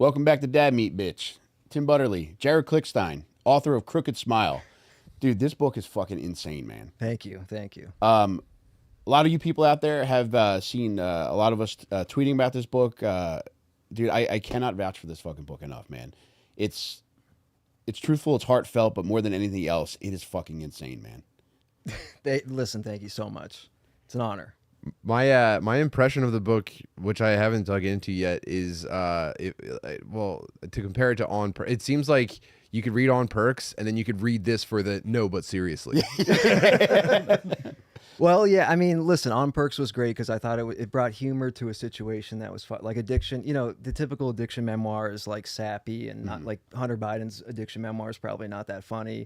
Welcome back to Dad Meat, bitch. Tim Butterly, Jared Klickstein, author of Crooked Smile. Dude, this book is fucking insane, man. Thank you. Thank you. A lot of you people out there have seen a lot of us tweeting about this book. Dude, I cannot vouch for this fucking book enough, man. It's truthful, it's heartfelt, but more than anything else, it is fucking insane, man. Listen, thank you so much. It's an honor. My impression of the book, which I haven't dug into yet, is well, to compare it to it seems like you could read On Perks and then you could read this for the no but seriously. Well, yeah, I mean, listen, On Perks was great because I thought it brought humor to a situation that was fun. Like addiction, you know, the typical addiction memoir is like sappy and not like Hunter Biden's addiction memoir is probably not that funny.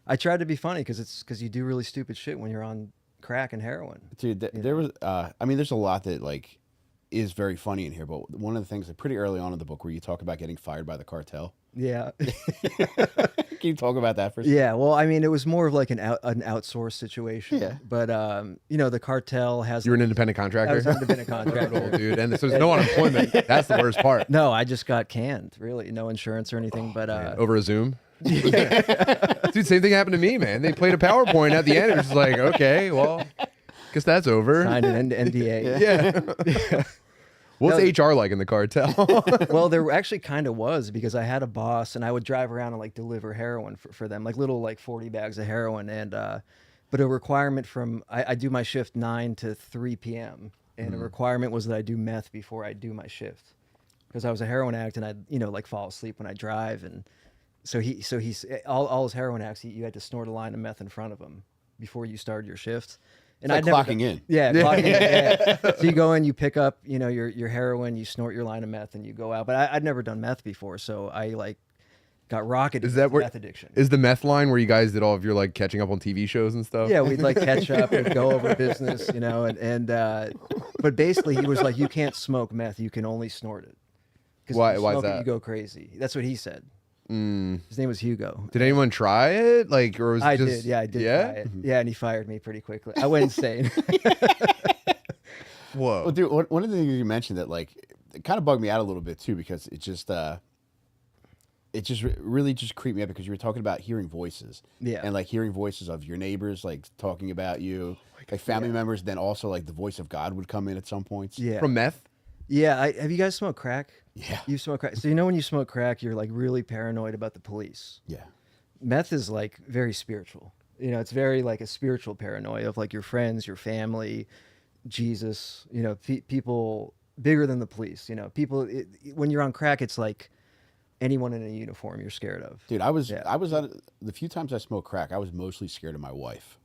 I tried to be funny because you do really stupid shit when you're on crack and heroin. Dude, there was, I mean, there's a lot that like is very funny in here, but one of the things pretty early on in the book where you talk about getting fired by the cartel. Yeah. Can you talk about that for a second? Yeah, well, I mean, it was more of like an outsourced situation. Yeah. But, you know, the cartel has... You're an independent contractor? I was an independent contractor. Dude, and so there's no unemployment. That's the worst part. No, I just got canned, really. No insurance or anything, but... Over a Zoom? Dude, same thing happened to me, man. They played a PowerPoint at the end. It was just like, okay, well, guess that's over. Signed an NDA. Yeah. What's HR like in the cartel? Well, there actually kind of was because I had a boss and I would drive around and like deliver heroin for them, like little like 40 bags of heroin. And but a requirement from I do my shift 9 to 3 p.m. and a requirement was that I do meth before I do my shift because I was a heroin addict and I'd like fall asleep when I drive. And so he's all his heroin addicts, you had to snort a line of meth in front of him before you started your shift. And I'd clocking in. Yeah, clocking in. Yeah. So you go in, you pick up, your heroin, you snort your line of meth, and you go out. But I'd never done meth before, so I like got rocketed. Is that with meth addiction? Is the meth line where you guys did all of your like catching up on TV shows and stuff? Yeah, we'd like catch up and go over business, and but basically he was like, you can't smoke meth, you can only snort it. Why is smoke that? It, you go crazy. That's what he said. His name was Hugo. Did anyone try it? Like, or was it just... did. Yeah, I did. Yeah? Try it. Yeah, and he fired me pretty quickly. I went insane. Whoa. Well, dude, one of the things you mentioned that like it kind of bugged me out a little bit too because it just really just creeped me out because you were talking about hearing voices. Yeah. And like hearing voices of your neighbors like talking about you, like family members. Then also like the voice of God would come in at some points. Yeah. From meth? Yeah, have you guys smoked crack? Yeah. You smoke crack. So when you smoke crack, you're like really paranoid about the police. Yeah. Meth is like very spiritual. It's very like a spiritual paranoia of like your friends, your family, Jesus, people bigger than the police, people, when you're on crack, it's like anyone in a uniform you're scared of. Dude, I was the few times I smoked crack, I was mostly scared of my wife.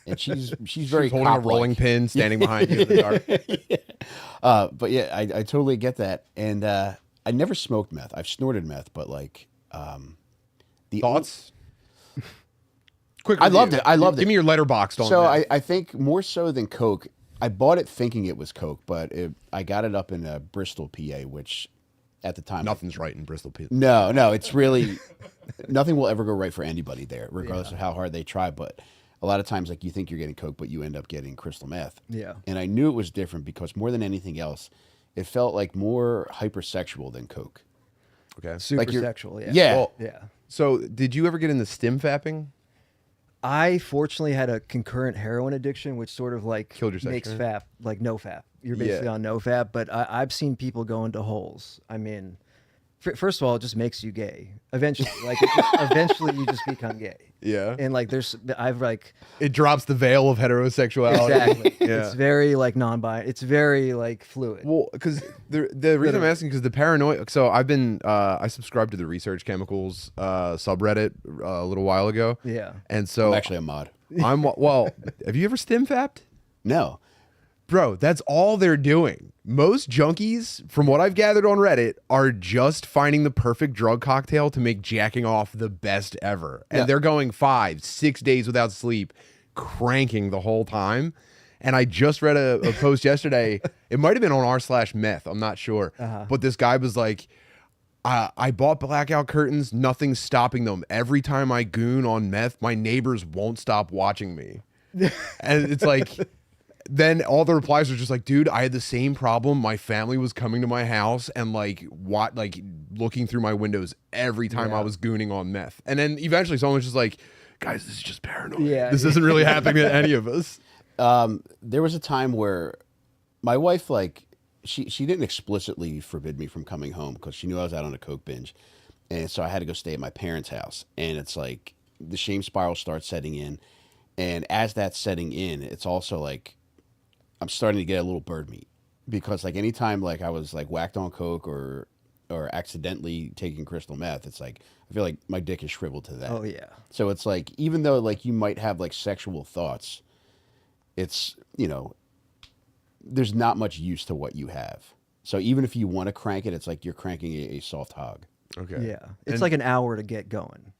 And she's very holding a rolling pin, standing behind you in the dark. Yeah. But yeah, I totally get that. And I never smoked meth. I've snorted meth, but like the thoughts. Quick, I loved it. I loved it. Give me your letterboxd on so that. I think more so than Coke. I bought it thinking it was Coke, but I got it up in Bristol, PA, which at the time nothing's right in Bristol, PA. No, it's really nothing will ever go right for anybody there, regardless of how hard they try. But a lot of times, like you think you're getting Coke, but you end up getting crystal meth. Yeah. And I knew it was different because more than anything else, it felt like more hypersexual than Coke. Okay. Super sexual, yeah. Yeah. Well, yeah. So did you ever get into stim fapping? I fortunately had a concurrent heroin addiction, which sort of like Killed your sex makes drive? FAP, like no FAP. You're basically on no FAP, but I've seen people go into holes. I mean, first of all, it just makes you gay. Eventually, eventually you just become gay. Yeah. And like It drops the veil of heterosexuality. Exactly. Yeah. It's very like non-binary. It's very like fluid. Well, because the reason I'm asking because the paranoia. So I've been I subscribed to the Research Chemicals subreddit a little while ago. Yeah. And so I'm actually a mod. Well, have you ever stim fapped? No. Bro, that's all they're doing. Most junkies, from what I've gathered on Reddit, are just finding the perfect drug cocktail to make jacking off the best ever. And they're going 5-6 days without sleep, cranking the whole time. And I just read a post yesterday. It might have been on r/meth. I'm not sure. But this guy was like, I bought blackout curtains. Nothing's stopping them. Every time I goon on meth, my neighbors won't stop watching me. And it's like... then all the replies were just like, dude, I had the same problem. My family was coming to my house and like looking through my windows every time I was gooning on meth. And then eventually someone was just like, guys, this is just paranoia. Yeah, this isn't really happening to any of us. There was a time where my wife, like, she didn't explicitly forbid me from coming home because she knew I was out on a coke binge. And so I had to go stay at my parents' house. And it's like the shame spiral starts setting in. And as that's setting in, it's also like I'm starting to get a little bird meat because like anytime like I was like whacked on coke or accidentally taking crystal meth, it's like I feel like my dick is shriveled to that. Oh yeah. So it's like even though like you might have like sexual thoughts, it's, you know, there's not much use to what you have. So even if you want to crank it, it's like you're cranking a soft hog. Okay. Yeah. It's like an hour to get going.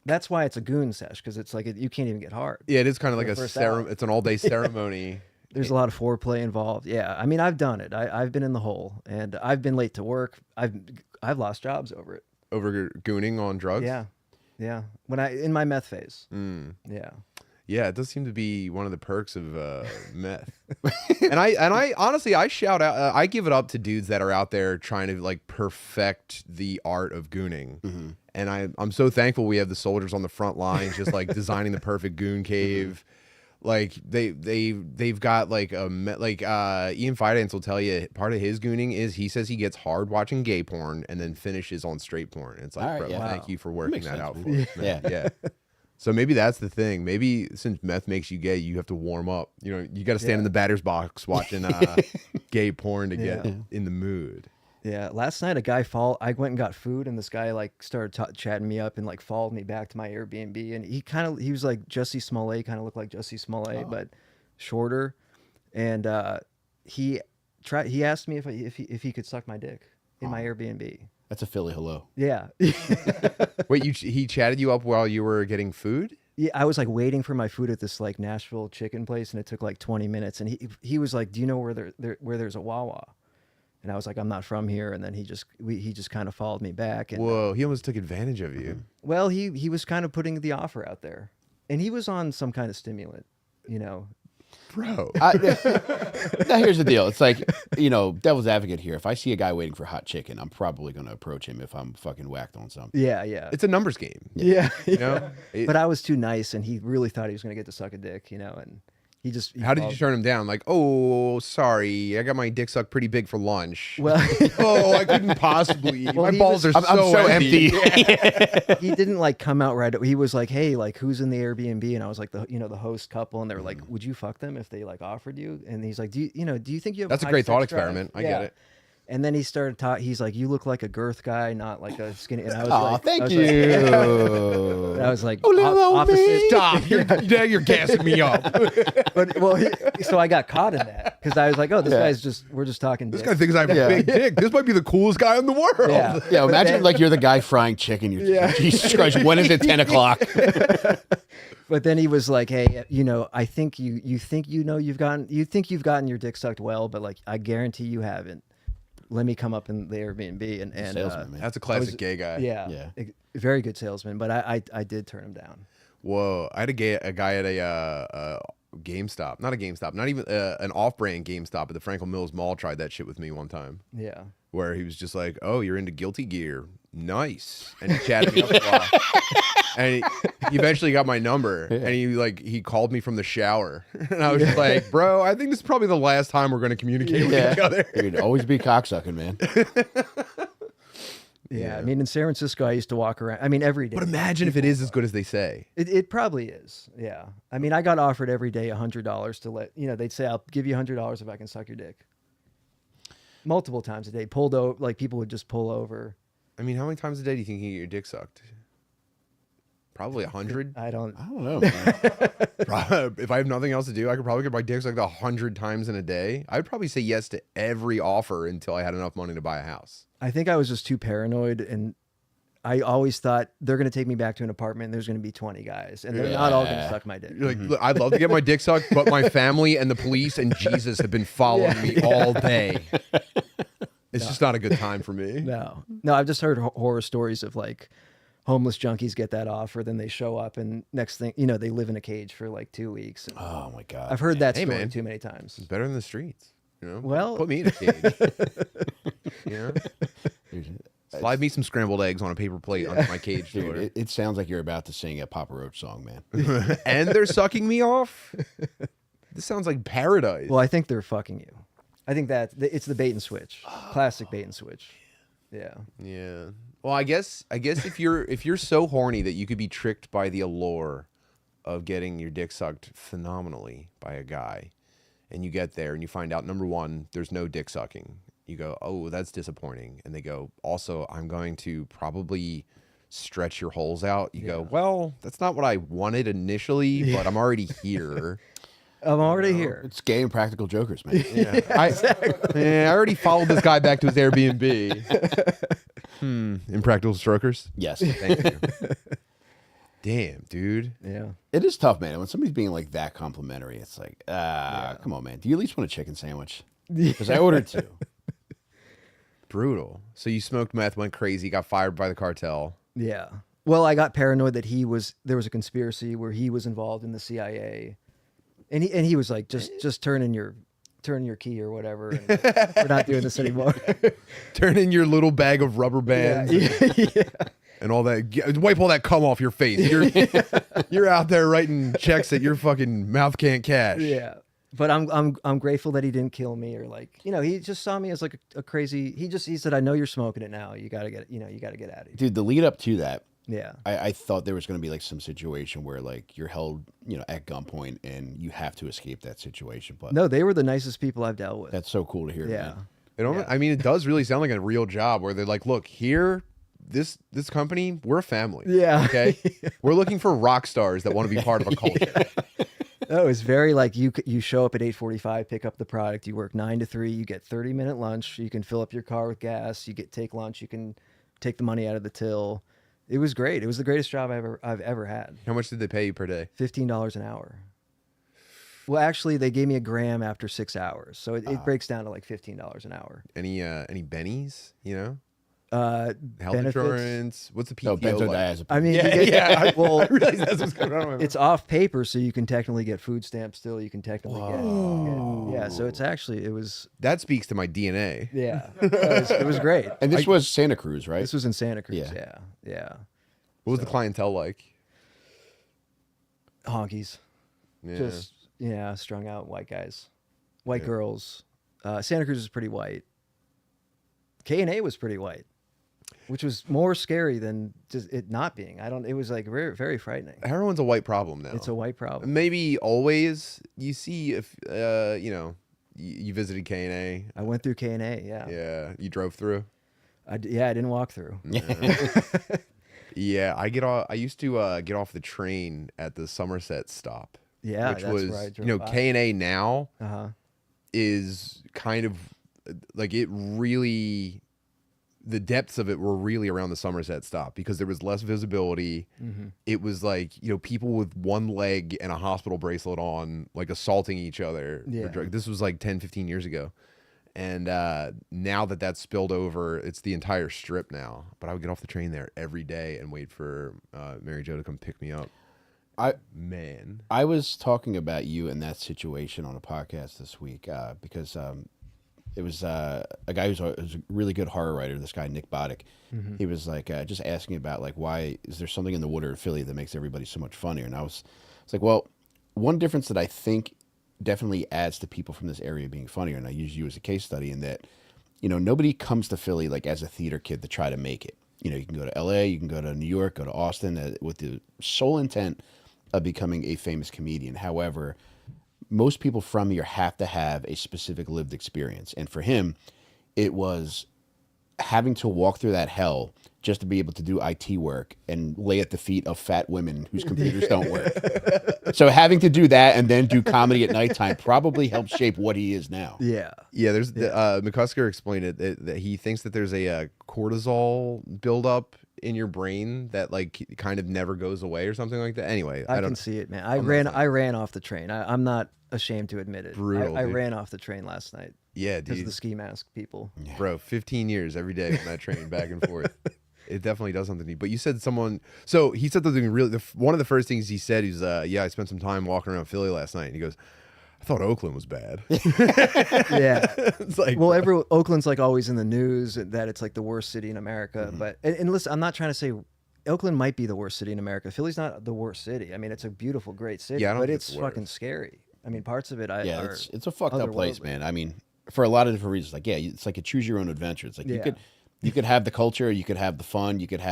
That's why it's a goon sesh, because it's like you can't even get hard. Yeah, it is kind of like a ceremony. It's an all-day ceremony. There's a lot of foreplay involved. Yeah, I mean, I've done it. I've been in the hole, and I've been late to work. I've lost jobs over it. Over gooning on drugs? Yeah, yeah. In my meth phase. Yeah. Yeah, it does seem to be one of the perks of meth. and I honestly, I shout out, I give it up to dudes that are out there trying to like perfect the art of gooning. Mm-hmm. And I'm so thankful we have the soldiers on the front lines, just like designing the perfect goon cave. Mm-hmm. Like they've got like Ian Fidance will tell you part of his gooning is he says he gets hard watching gay porn and then finishes on straight porn. It's like, bro, thank you for working that out for us. Man. Yeah. So maybe that's the thing. Maybe since meth makes you gay, you have to warm up. You know, you got to stand in the batter's box watching gay porn to get in the mood. Yeah. Last night, I went and got food, and this guy like started chatting me up and like followed me back to my Airbnb. And he was like Jussie Smollett, kind of looked like Jussie Smollett, but shorter. And he asked me if he could suck my dick in my Airbnb. That's a Philly hello. Yeah. Wait, he chatted you up while you were getting food? Yeah, I was like waiting for my food at this like Nashville chicken place, and it took like 20 minutes. And he was like, "Do you know where there's a Wawa?" And I was like, "I'm not from here." And then he just kind of followed me back. And, whoa, he almost took advantage of you. Well, he was kind of putting the offer out there, and he was on some kind of stimulant, you know. Bro. Now here's the deal. It's like, you know, devil's advocate here. If I see a guy waiting for hot chicken, I'm probably going to approach him if I'm fucking whacked on something. Yeah, yeah. It's a numbers game. Yeah. You know? But I was too nice, and he really thought he was going to get to suck a dick, you know, and how did you turn him down? Like, oh, sorry, I got my dick sucked pretty big for lunch. Well, oh, I couldn't possibly. Well, my balls are so empty. He didn't like come out right. He was like, "Hey, like, who's in the Airbnb?" And I was like, the host couple, and they were like, "Would you fuck them if they like offered you?" And he's like, "Do you think you have?" That's a great thought experiment. I get it. And then he started talking. He's like, "You look like a girth guy, not like a skinny." And I was like, thank you. And I was like, opposite. Stop! You're gassing me up. But so I got caught in that because I was like, "Oh, this guy's we're just talking." This guy thinks I have a big dick. This might be the coolest guy in the world. Yeah. Imagine like you're the guy frying chicken. Jesus Christ, when is it 10 o'clock? But then he was like, "Hey, I think you think you've gotten your dick sucked well, but like I guarantee you haven't. Let me come up in the Airbnb and salesman, man. That's a classic gay guy. Yeah, very good salesman. But I did turn him down. Whoa, I had a guy at a GameStop, not a GameStop, not even an off-brand GameStop at the Franklin Mills Mall. Tried that shit with me one time. Yeah, where he was just like, "Oh, you're into Guilty Gear, nice," and he chatted me up a while. And he eventually got my number, and he called me from the shower, and I was just like, "Bro, I think this is probably the last time we're going to communicate with each other." Dude, always be cocksucking, man. Yeah, I mean, in San Francisco, I used to walk around. I mean, every day. But imagine if it is as good as they say. It probably is. Yeah. I mean, I got offered every day $100 to they'd say, "I'll give you $100 if I can suck your dick." Multiple times a day. Pulled over, like people would just pull over. I mean, how many times a day do you think you get your dick sucked? Probably 100. I don't know, man. If I have nothing else to do, I could probably get my dick sucked 100 times in a day. I'd probably say yes to every offer until I had enough money to buy a house. I think I was just too paranoid, and I always thought they're going to take me back to an apartment and there's going to be 20 guys, and they're not all going to suck my dick. You're like, look, I'd love to get my dick sucked, but my family and the police and Jesus have been following me all day. It's just not a good time for me. No, I've just heard horror stories of like homeless junkies get that offer, then they show up and next thing, you know, they live in a cage for like 2 weeks. And Oh my god. I've heard that Hey, story man. too many times. It's better than the streets. You know, Well- put me in a cage. You know, slide me some scrambled eggs on a paper plate under my cage Dude, door. it sounds like you're about to sing a Papa Roach song, man. And they're sucking me off. This sounds like paradise. Well, I think they're fucking you. I think that it's the bait and switch, classic bait and switch. Yeah. Yeah. Well, I guess if you're so horny that you could be tricked by the allure of getting your dick sucked phenomenally by a guy, and you get there and you find out, number one, there's no dick sucking. You go, oh, that's disappointing. And they go, also, I'm going to probably stretch your holes out. You go, well, that's not what I wanted initially, but I'm already here. I'm already here. It's gay and practical jokers, man. Yeah. I already followed this guy back to his Airbnb. Impractical strokers. Yes. Thank you. Damn, dude. Yeah. It is tough, man. When somebody's being like that complimentary, it's like, come on, man. Do you at least want a chicken sandwich? Because I ordered two. Brutal. So you smoked meth, went crazy, got fired by the cartel. Yeah. Well, I got paranoid that there was a conspiracy where he was involved in the CIA. And he was like, just turn in your key or whatever. And we're not doing this anymore. Turn in your little bag of rubber bands and all that. Wipe all that cum off your face. You're out there writing checks that your fucking mouth can't cash. Yeah. But I'm grateful that he didn't kill me or like, you know, he just saw me as like a crazy. He said, I know you're smoking it now. You gotta get out of here. Dude, the lead up to that, Yeah. I thought there was going to be like some situation where like you're held, you know, at gunpoint and you have to escape that situation. But No, they were the nicest people I've dealt with. that's so cool to hear. Yeah. Man. I mean, it does really sound like a real job where they're like, look, here, this company, we're a family. Yeah. Okay. We're looking for rock stars that want to be part of a culture. No, it's very like you show up at 8:45, pick up the product, you work 9 to 3, you get 30-minute lunch, you can fill up your car with gas, you take lunch, you can take the money out of the till. It was great. It was the greatest job I've ever had. How much did they pay you per day? $15 an hour. Well, actually, they gave me a gram after 6 hours, so it breaks down to like $15 an hour. Any bennies, you know? Health Benefits. insurance. What's the PTO like? Benzodiazepine. I mean, Yeah, well, I realize that's what's going on. it's off paper, so you can technically get food stamps still. You can technically get yeah. So it was That speaks to my DNA. yeah. It was great. And this was Santa Cruz, right? This was in Santa Cruz. Yeah. Yeah. What was the clientele like? Honkies. Yeah. Just strung out white guys, white girls. Santa Cruz is pretty white. K&A was pretty white, which was more scary than just it not being. It was like very, very frightening. Heroin's a white problem now. It's a white problem. Maybe always. You see if you know you visited K&A. I went through K&A. Yeah. Yeah, you drove through. I didn't walk through. Yeah, I used to get off the train at the Somerset stop. Yeah, which that's was where I drove by. K&A now Uh-huh. is kind of like it really. The depths of it were really around the Somerset stop because there was less visibility. Mm-hmm. It was like, people with one leg and a hospital bracelet on, like assaulting each other. Yeah. This was like 10, 15 years ago. And now that that's spilled over, it's the entire strip now. But I would get off the train there every day and wait for Mary Jo to come pick me up. I was talking about you in that situation on a podcast this week because it was a guy who's a really good horror writer, this guy, Nick Boddick. Mm-hmm. He was like, just asking about like, why is there something in the water in Philly that makes everybody so much funnier? And I was like, well, one difference that I think definitely adds to people from this area being funnier, and I use you as a case study in that, nobody comes to Philly like as a theater kid to try to make it. You can go to LA, you can go to New York, go to Austin with the sole intent of becoming a famous comedian. However, most people from here have to have a specific lived experience. And for him, it was having to walk through that hell just to be able to do IT work and lay at the feet of fat women whose computers don't work. So having to do that and then do comedy at nighttime probably helped shape what he is now. Yeah. Yeah, there's McCusker explained it that he thinks that there's a cortisol buildup in your brain that like kind of never goes away or something like that. Anyway, I can see it, man. I ran off the train. I'm not ashamed to admit it. Brutal, I dude. ran off the train last night Yeah, because dude. of the ski mask people. Bro, 15 years every day on that train back and forth. It definitely does something to you. But you said someone. So he said something really. One of the first things he said is, "Yeah, I spent some time walking around Philly last night." And he goes, "I thought Oakland was bad." Yeah. It's like, Well, bro. Oakland's like always in the news that it's like the worst city in America. But and listen, I'm not trying to say Oakland might be the worst city in America. Philly's not the worst city. I mean, it's a beautiful, great city, Yeah, I don't but think it's it's the worst. fucking scary. I mean, parts of it, Yeah, are it's a fucked up place, otherworldly. man. I mean, for a lot of different reasons. Like, yeah, it's like a choose your own adventure. It's like Yeah. you could have the culture, you could have the fun, you could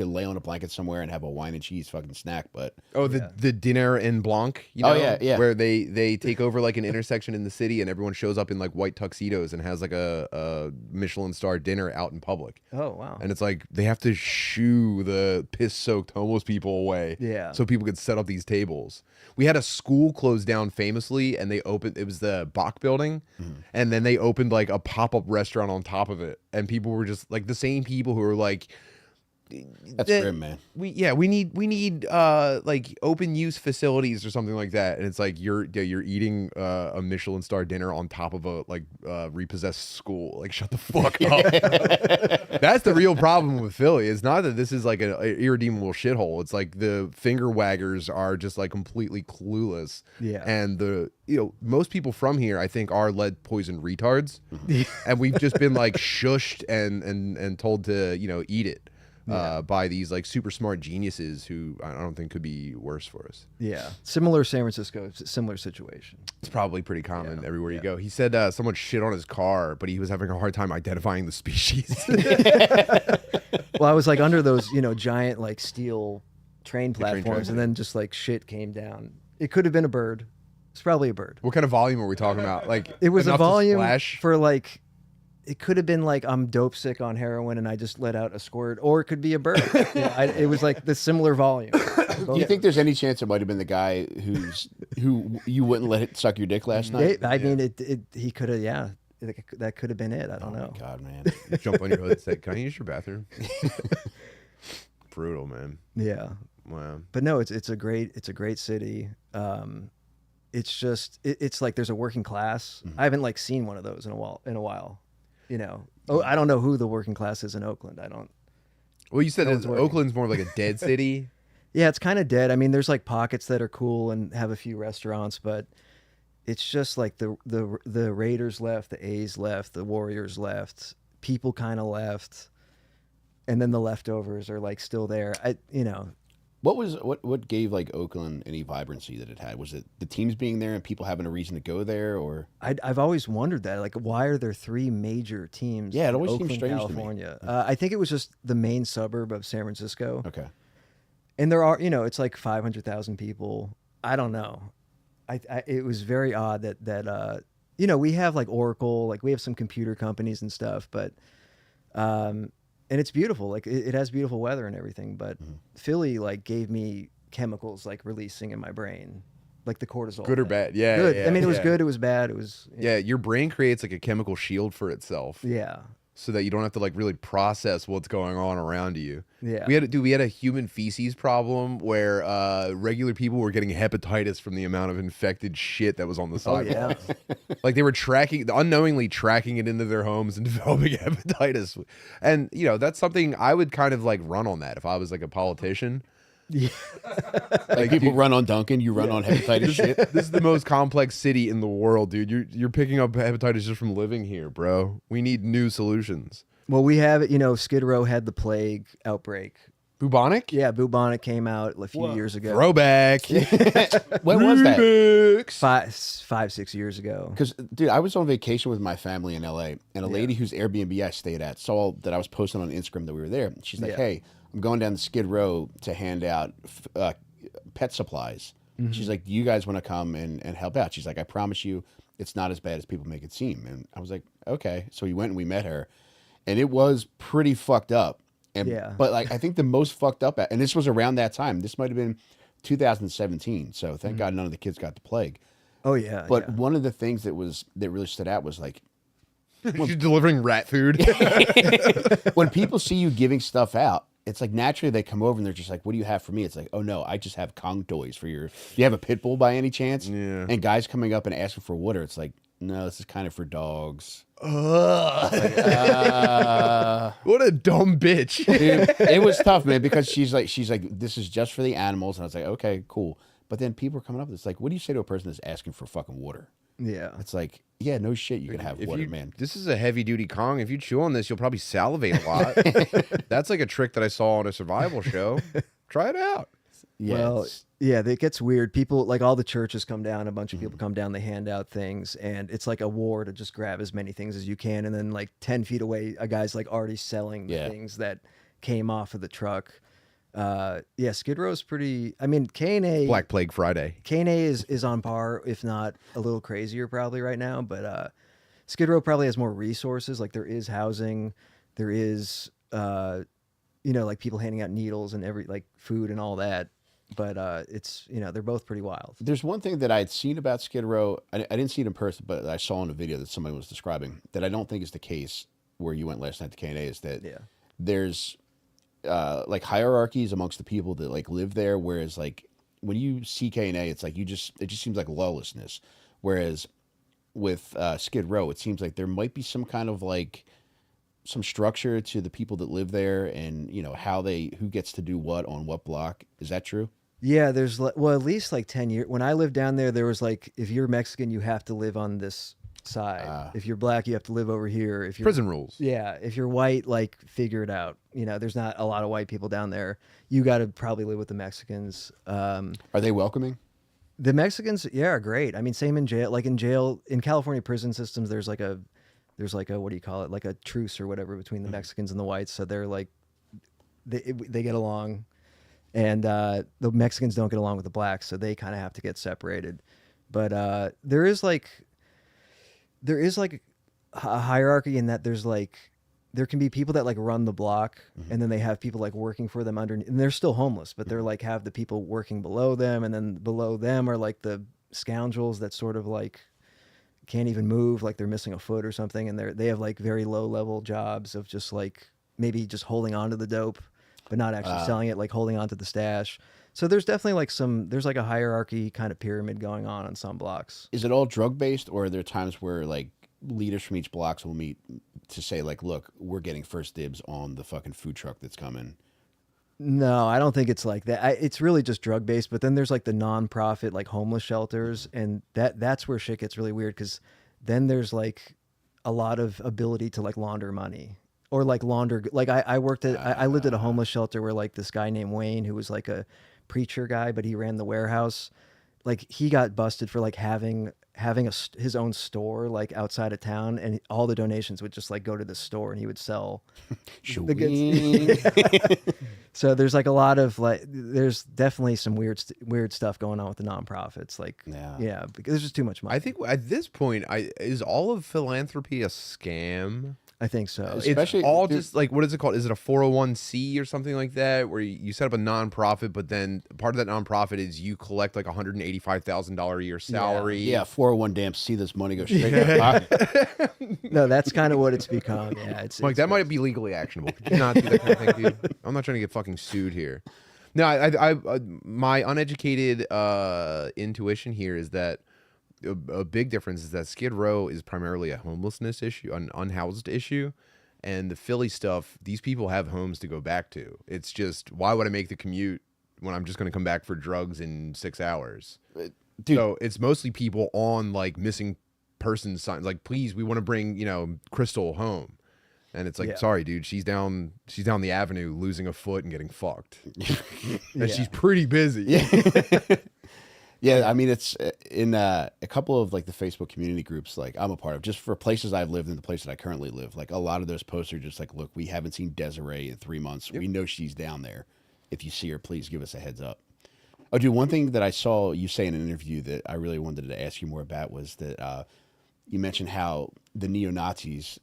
lay on a blanket somewhere and have a wine and cheese fucking snack. But Oh, the dinner in Blanc, you know, Oh, yeah, yeah. where they take over like an intersection in the city and everyone shows up in like white tuxedos and has like a Michelin star dinner out in public. Oh wow. And it's like they have to shoo the piss-soaked homeless people away, Yeah. so people could set up these tables. We had a school closed down famously, and they opened. It was the Bach building, and then they opened like a pop-up restaurant on top of it, and people were just like the same people who were like, that's grim, man. we need like open use facilities or something like that, and it's like you're eating a Michelin star dinner on top of a like repossessed school. Like, shut the fuck up. That's the real problem with Philly. It's not that this is like an irredeemable shithole. It's like the finger waggers are just like completely clueless. Yeah. And most people from here, I think, are lead poisoned retards, and we've just been like shushed and told to eat it. By these like super smart geniuses who I don't think could be worse for us. Yeah. Similar San Francisco, similar situation. It's probably pretty common everywhere you yeah. go. He said someone shit on his car, but he was having a hard time identifying the species. Well, I was like under those, giant like steel train train platforms, tracks, and then just like shit came down. It could have been a bird. It's probably a bird. What kind of volume are we talking about? Like, It was a enough to volume splash? for like. It could have been like I'm dope sick on heroin and I just let out a squirt, or it could be a bird. It was like the similar volume. Do you think there's any chance it might have been the guy who you wouldn't let it suck your dick last night? I mean, he could have. Yeah, that could have been it. I don't know. Oh my God, man. Jump on your hood and say, "Can I use your bathroom?" Brutal, man. Yeah, Wow. but no, it's a great city. It's just it's like there's a working class. I haven't like seen one of those in a while. I don't know who the working class is in Oakland. I don't. Well, you said No one's working. Oakland's more of like a dead city. Yeah, it's kind of dead. I mean, there's like pockets that are cool and have a few restaurants, but it's just like the Raiders left, the A's left, the Warriors left, people kind of left, and then the leftovers are like still there. What gave like Oakland any vibrancy that it had? Was it the teams being there and people having a reason to go there, or? I've always wondered that. Like, why are there three major teams? Yeah, it in always seems Oakland, strange to me. California. I think it was just the main suburb of San Francisco. Okay. And there are, it's like 500,000 people. I don't know. It was very odd that we have like Oracle, like we have some computer companies and stuff, but and it's beautiful. Like it has beautiful weather and everything, but Philly like gave me chemicals like releasing in my brain, like the cortisol. Good or thing. bad? Yeah. Good. Yeah, I mean, it was yeah. good. It was bad. It was. Yeah, your brain creates like a chemical shield for itself. Yeah. So that you don't have to like really process what's going on around you. Yeah. We had a human feces problem where regular people were getting hepatitis from the amount of infected shit that was on the sidewalk. Oh, yeah. Like they were unknowingly tracking it into their homes and developing hepatitis. And that's something I would kind of like run on that if I was like a politician. Yeah. Like people run on Duncan, you run on hepatitis shit. This is the most complex city in the world, dude. You're picking up hepatitis just from living here, bro. We need new solutions. Well, we have it. Skid Row had the plague outbreak. Bubonic? Yeah, bubonic came out a few years ago. Throwback. When was that? Remix. 5-6 years ago. Because, dude, I was on vacation with my family in LA, and a lady whose Airbnb I stayed at saw that I was posting on Instagram that we were there. She's like, "Hey, I'm going down to Skid Row to hand out pet supplies." She's like, "Do you guys want to come and help out?" She's like, "I promise you, it's not as bad as people make it seem." And I was like, "Okay." So we went and we met her, and it was pretty fucked up. And, but like, I think the most fucked up, and this was around that time. This might have been 2017. So thank God none of the kids got the plague. Oh yeah. But one of the things that really stood out was like, She's delivering rat food. when people see you giving stuff out, it's like naturally they come over and they're just like, "What do you have for me?" It's like, "Oh no, I just have Kong toys for your." Do you have a pit bull by any chance? Yeah. And guys coming up and asking for water, it's like, "No, this is kind of for dogs." What a dumb bitch. Dude, it was tough, man, because she's like, this is just for the animals, and I was like, okay, cool. But then people are coming up with this, like, what do you say to a person that's asking for fucking water? Yeah. It's like, yeah, no shit, you can have If water, you- man. This is a heavy duty Kong. If you chew on this, you'll probably salivate a lot. That's like a trick that I saw on a survival show. Try it out. Yeah, Well, it's- yeah, it gets weird. People, like all the churches come down, a bunch of people come down, they hand out things, and it's like a war to just grab as many things as you can. And then, like 10 feet away, a guy's like already selling the Yeah. things that came off of the truck. Yeah, Skid Row's pretty. I mean, K&A Black Plague Friday. K&A is on par, if not a little crazier, probably right now. But Skid Row probably has more resources. Like there is housing, there is like people handing out needles and like food and all that. But it's they're both pretty wild. There's one thing that I had seen about Skid Row. I didn't see it in person, but I saw in a video that somebody was describing that I don't think is the case where you went last night to K&A, is that there's like hierarchies amongst the people that like live there, whereas like when you see K&A, it's like it just seems like lawlessness, whereas with Skid Row, it seems like there might be some kind of like some structure to the people that live there, and who gets to do what on what block. Is that true? Yeah, there's at least like 10 years. When I lived down there was like, if you're Mexican, you have to live on this side. If you're black, you have to live over here. If you're Prison rules. Yeah, if you're white, like figure it out. There's not a lot of white people down there. You got to probably live with the Mexicans. Are they welcoming? The Mexicans, yeah, are great. I mean, same in jail. Like in jail, in California prison systems, there's like a what do you call it? Like a truce or whatever between the Mexicans and the whites. So they're like, they get along, and the Mexicans don't get along with the blacks, so they kind of have to get separated. But there is like a hierarchy in that there can be people that like run the block, and then they have people like working for them underneath, and they're still homeless, but they're like have the people working below them, and then below them are like the scoundrels that sort of like can't even move, like they're missing a foot or something, and they have like very low level jobs of just like maybe just holding on to the dope, but not actually selling it, like holding on to the stash. So there's definitely like there's like a hierarchy kind of pyramid going on some blocks. Is it all drug based, or are there times where like leaders from each blocks will meet to say like, look, we're getting first dibs on the fucking food truck that's coming? No, I don't think it's like that. It's really just drug based. But then there's like the nonprofit, like homeless shelters, and that's where shit gets really weird, because then there's like a lot of ability to like launder money, or like launder. Like I lived at a homeless shelter where like this guy named Wayne, who was like a preacher guy, but he ran the warehouse. Like he got busted for like having his own store like outside of town, and all the donations would just like go to the store, and he would sell the goods. So there's like a lot of like, there's definitely some weird stuff going on with the nonprofits. Like, yeah, because there's just too much money. I think at this point, is all of philanthropy a scam? I think so. Especially- It's all dude- just like, what is it called? Is it a 401c or something like that, where you set up a nonprofit, but then part of that nonprofit is you collect like $185,000 a year salary? Yeah, 401 damn, see this money go straight to the pocket. No, that's kind of what it's become. Yeah, it's Like that might be legally actionable. Could you not do that kind of thing, dude? I'm not trying to get fucking sued here. No, I my uneducated intuition here is that a big difference is that Skid Row is primarily a homelessness issue, an unhoused issue, and the Philly stuff, these people have homes to go back to. It's just, why would I make the commute when I'm just going to come back for drugs in 6 hours? Dude. So it's mostly people on like missing person signs, like, please, we want to bring Crystal home. And it's like, Yeah. sorry, dude, she's down the avenue losing a foot and getting fucked. And Yeah. she's pretty busy. Yeah, I mean, it's in a couple of like the Facebook community groups like I'm a part of, just for places I've lived and the place that I currently live. Like a lot of those posts are just like, look, we haven't seen Desiree in 3 months. We know she's down there. If you see her, please give us a heads up. Oh, dude, one thing that I saw you say in an interview that I really wanted to ask you more about was that you mentioned how the neo-Nazis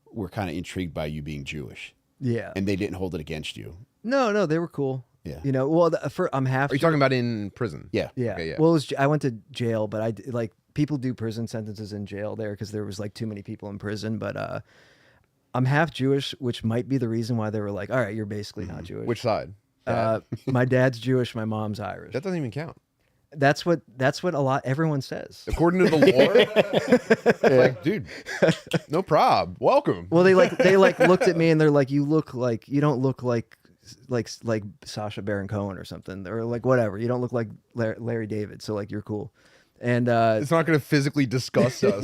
were kind of intrigued by you being Jewish, Yeah. and they didn't hold it against you. No, they were cool. Yeah. Well, I'm half. Are you talking about in prison? Yeah. Yeah. Okay, yeah. Well, I went to jail, but like people do prison sentences in jail there because there was like too many people in prison. But I'm half Jewish, which might be the reason why they were like, all right, you're basically not Jewish. Which side? My dad's Jewish, my mom's Irish. That doesn't even count. That's what everyone says. According to the lore, like, dude, no prob. Welcome. Well, they looked at me and they're like, you don't look like Sacha Baron Cohen or something, or like whatever. You don't look like Larry David, so like you're cool. And it's not going to physically disgust us.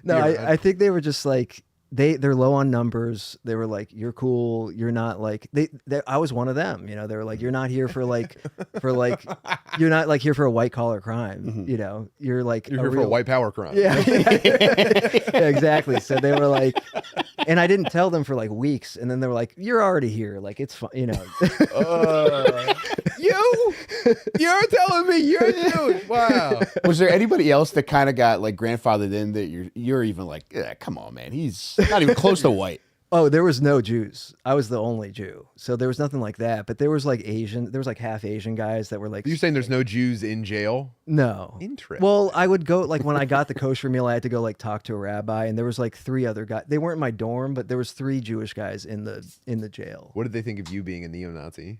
No, I think they were just like they're low on numbers. They were like, you're cool. You're not like I was one of them. You know, they were like, you're not here for like you're not like here for a white collar crime. Mm-hmm. You know, you're here for a white power crime. Yeah, yeah, exactly. So they were like, and I didn't tell them for like weeks, and then they were like, you're already here. Like it's fine. You know. You're telling me you're Jewish. Wow. Was there anybody else that kind of got like grandfathered in that you're even like, come on, man, he's not even close to white? Oh, there was no Jews. I was the only Jew, so there was nothing like that. But there was like half Asian guys that were like. You're saying there's no Jews in jail? No. Interesting. Well, I would go like when I got the kosher meal, I had to go like talk to a rabbi, and there was like 3 other guys. They weren't in my dorm, but there was 3 Jewish guys in the jail. What did they think of you being a neo-Nazi?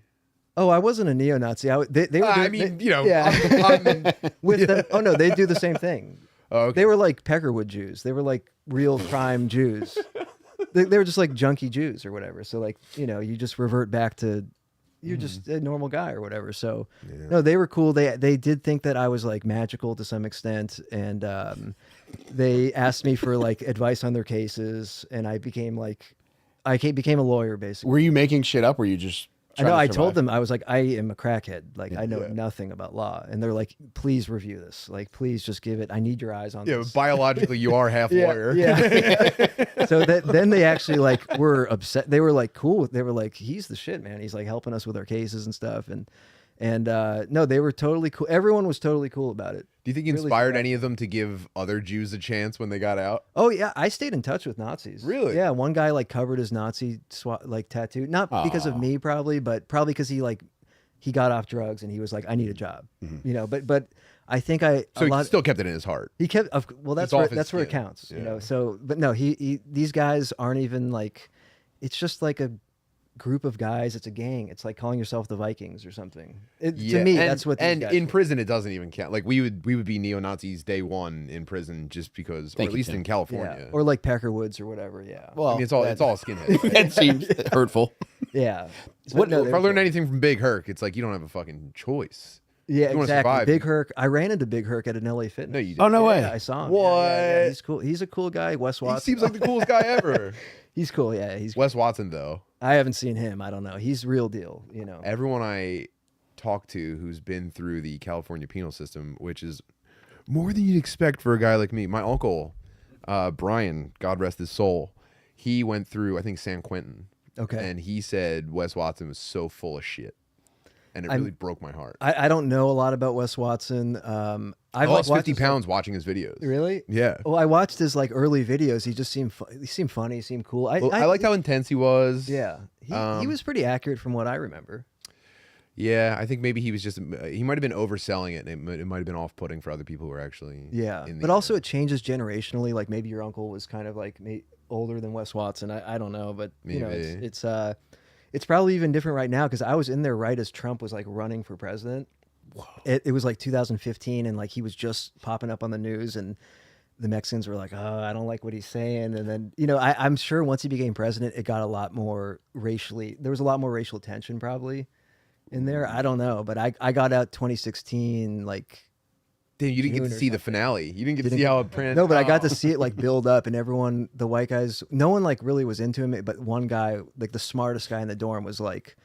Oh, I wasn't a neo-Nazi. They were. Yeah. With them. Oh no, they do the same thing. Oh, okay. They were like Peckerwood Jews. They were like real crime Jews. They were just like junkie Jews or whatever. So like, you know, you just revert back to you're just a normal guy or whatever. So no, they were cool. They did think that I was like magical to some extent, and they asked me for like advice on their cases, and I became a lawyer basically. Were you making shit up, or were you just? I know. I told them, I was like, I am a crackhead. Like, I know nothing about law. And they're like, please review this. Like, please just give it. I need your eyes on this. Yeah, biologically, you are half lawyer. Yeah. So then they actually like were upset. They were like, cool. They were like, he's the shit, man. He's like helping us with our cases and stuff. And no, they were totally cool. Everyone was totally cool about it. Do you think you inspired any of them to give other Jews a chance when they got out? Oh yeah, I stayed in touch with Nazis. Really? Yeah, one guy like covered his Nazi tattoo, not because of me probably, but probably because he got off drugs and he was like, I need a job, you know. But I think he still kept it in his heart. He kept well. That's where it counts, you know. So, but no, these guys aren't even like. It's just like a group of guys. It's a gang. It's like calling yourself the Vikings or something. To me, that's what. And in prison, it doesn't even count. Like we would be neo Nazis day one in prison just because, or at least in California, or like Peckerwoods or whatever. Yeah. Well, I mean, it's all skinheads. Right? That seems hurtful. Yeah. So if I learned anything from Big Herc, it's like you don't have a fucking choice. Yeah, exactly. Big Herc. I ran into Big Herc at an LA Fitness. No, you didn't. Oh no way! Yeah, I saw him. What? Yeah, he's cool. He's a cool guy. Wes Watson. He seems like the coolest guy ever. He's cool. Yeah, he's Wes Watson though. I haven't seen him. I don't know. He's real deal. You know. Everyone I talk to who's been through the California penal system, which is more than you'd expect for a guy like me. My uncle, Brian, God rest his soul, he went through I think San Quentin. Okay. And he said Wes Watson was so full of shit. And it really broke my heart. I don't know a lot about Wes Watson. I lost 50 pounds watching his videos. Really? Yeah. Well, I watched his like early videos. He just seemed funny. He seemed cool. I liked how intense he was. Yeah. He was pretty accurate from what I remember. Yeah, I think maybe he was just he might have been overselling it, and it might have been off-putting for other people who were actually but also it changes generationally. Like maybe your uncle was kind of like older than Wes Watson. I don't know, but you know, it's probably even different right now because I was in there right as Trump was like running for president. It was like 2015, and like he was just popping up on the news, and the Mexicans were like, "Oh, I don't like what he's saying." And then you know, I'm sure once he became president, it got a lot more racially. There was a lot more racial tension probably in there. I don't know, but I got out 2016 like. Damn, you didn't get to see the finale. You didn't get to see how it printed. No, but I got to see it like build up, and everyone, the white guys, no one like really was into him. But one guy, like the smartest guy in the dorm, was like,